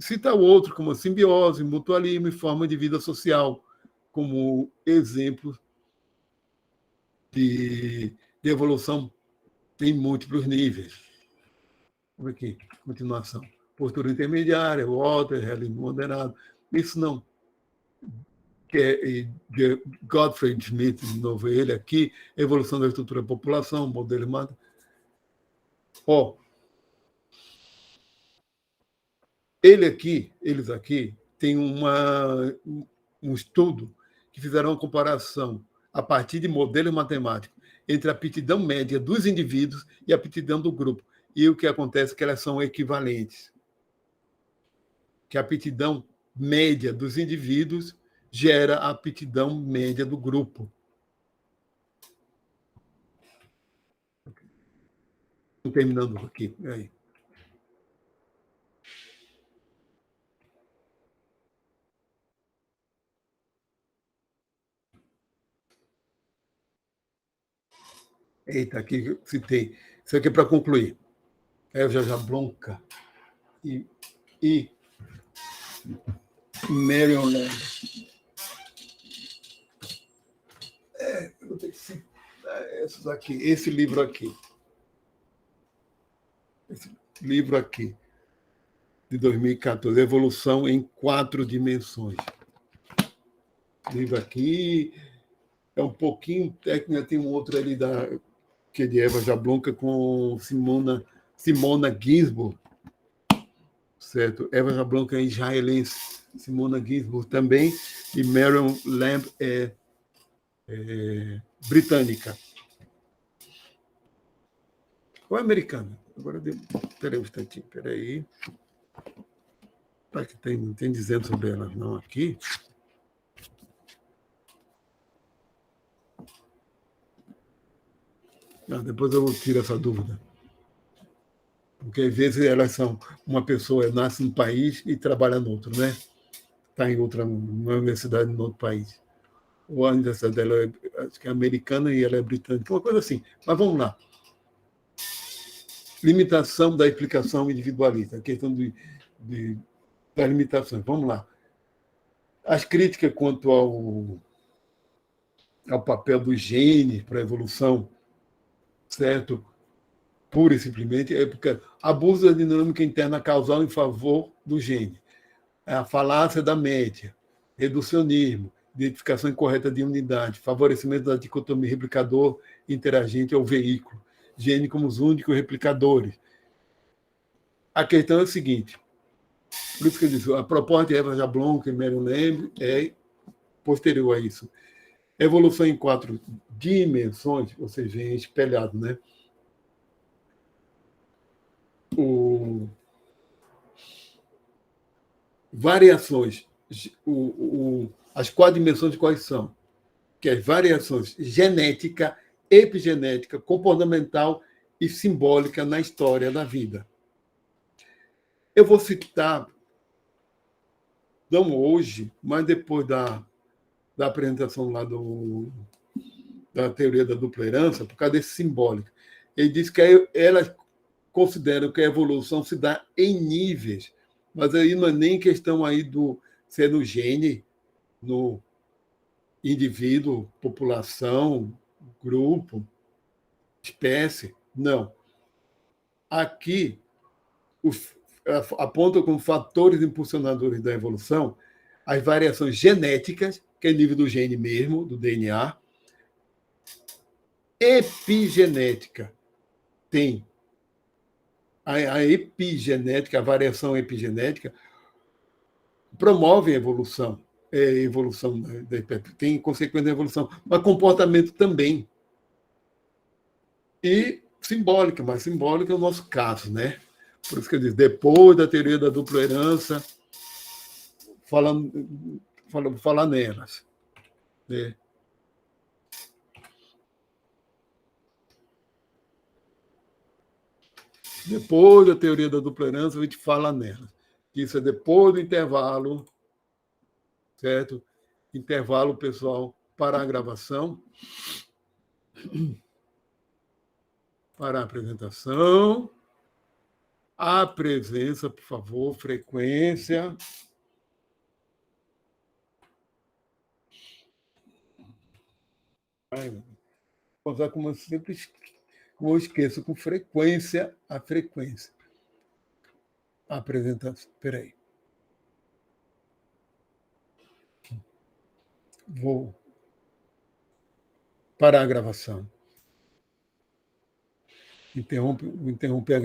cita o outro como simbiose, mutualismo e forma de vida social, como exemplo de evolução em múltiplos níveis. Vamos aqui, continuação. Postura intermediária, Walter, realismo moderado. Isso não. Que é Gottfried Schmidt, de novo, ele aqui, evolução da estrutura da população, modelo humano. Eles aqui, têm um estudo que fizeram uma comparação a partir de modelos matemáticos entre a aptidão média dos indivíduos e a aptidão do grupo. E o que acontece é que elas são equivalentes. Que a aptidão média dos indivíduos gera a aptidão média do grupo. Estou terminando aqui. Aí. Eita, aqui citei. Isso aqui é para concluir. Eva Jablonka e Marion Land. Eu vou ter que citar esses aqui. Esse livro aqui. Esse livro aqui, de 2014, Evolução em 4 Dimensões. Esse livro aqui é um pouquinho técnico, tem um outro ali que é de Eva Jablonka com Simona Ginsburg, certo? Eva Jablonka é israelense, Simona Ginsburg também, e Marion Lamb é britânica. Ou é americana? Agora, peraí um instantinho, peraí. Acho que não tem dizendo sobre ela não aqui. Depois eu tiro essa dúvida. Porque às vezes elas são uma pessoa nasce num país e trabalha no outro, né? Está em outra numa universidade no outro país. Ou a universidade dela acho que é americana e ela é britânica, uma coisa assim. Mas vamos lá. Limitação da explicação individualista, a questão das limitações. Vamos lá. As críticas quanto ao papel dos genes para a evolução, certo? Pura e simplesmente, é porque abuso da dinâmica interna causal em favor do gene. A falácia da média, reducionismo, identificação incorreta de unidade, favorecimento da dicotomia replicador interagente ao veículo, gene como os únicos replicadores. A questão é a seguinte, por isso que eu disse, a proposta de Eva Jablonka e Marion Lamb é posterior a isso. Evolução em 4 dimensões, ou seja, em espelhado, né? variações. As 4 dimensões quais são? Que as variações genética, epigenética, comportamental e simbólica na história da vida. Eu vou citar, não hoje, mas depois da apresentação lá da teoria da dupla herança, por causa desse simbólico. Ele diz que elas consideram que a evolução se dá em níveis, mas aí não é nem questão aí do ser no gene, no indivíduo, população, grupo, espécie. Não. Aqui, aponta como fatores impulsionadores da evolução as variações genéticas, que é nível do gene mesmo, do DNA, epigenética. Tem a epigenética, a variação epigenética, promove a evolução. Evolução tem consequência da evolução, mas comportamento também. E simbólica, mas simbólica é o nosso caso, né? Por isso que eu disse, depois da teoria da dupla herança, falar nelas. Né? Depois da teoria da dupla herança, a gente fala nelas. Isso é depois do intervalo, certo? Intervalo, pessoal, para a gravação. Para a apresentação. A presença, por favor, frequência. Usar como eu sempre como eu esqueço, com frequência, a frequência. A apresentação. Espera aí. Vou parar a gravação. Interromper a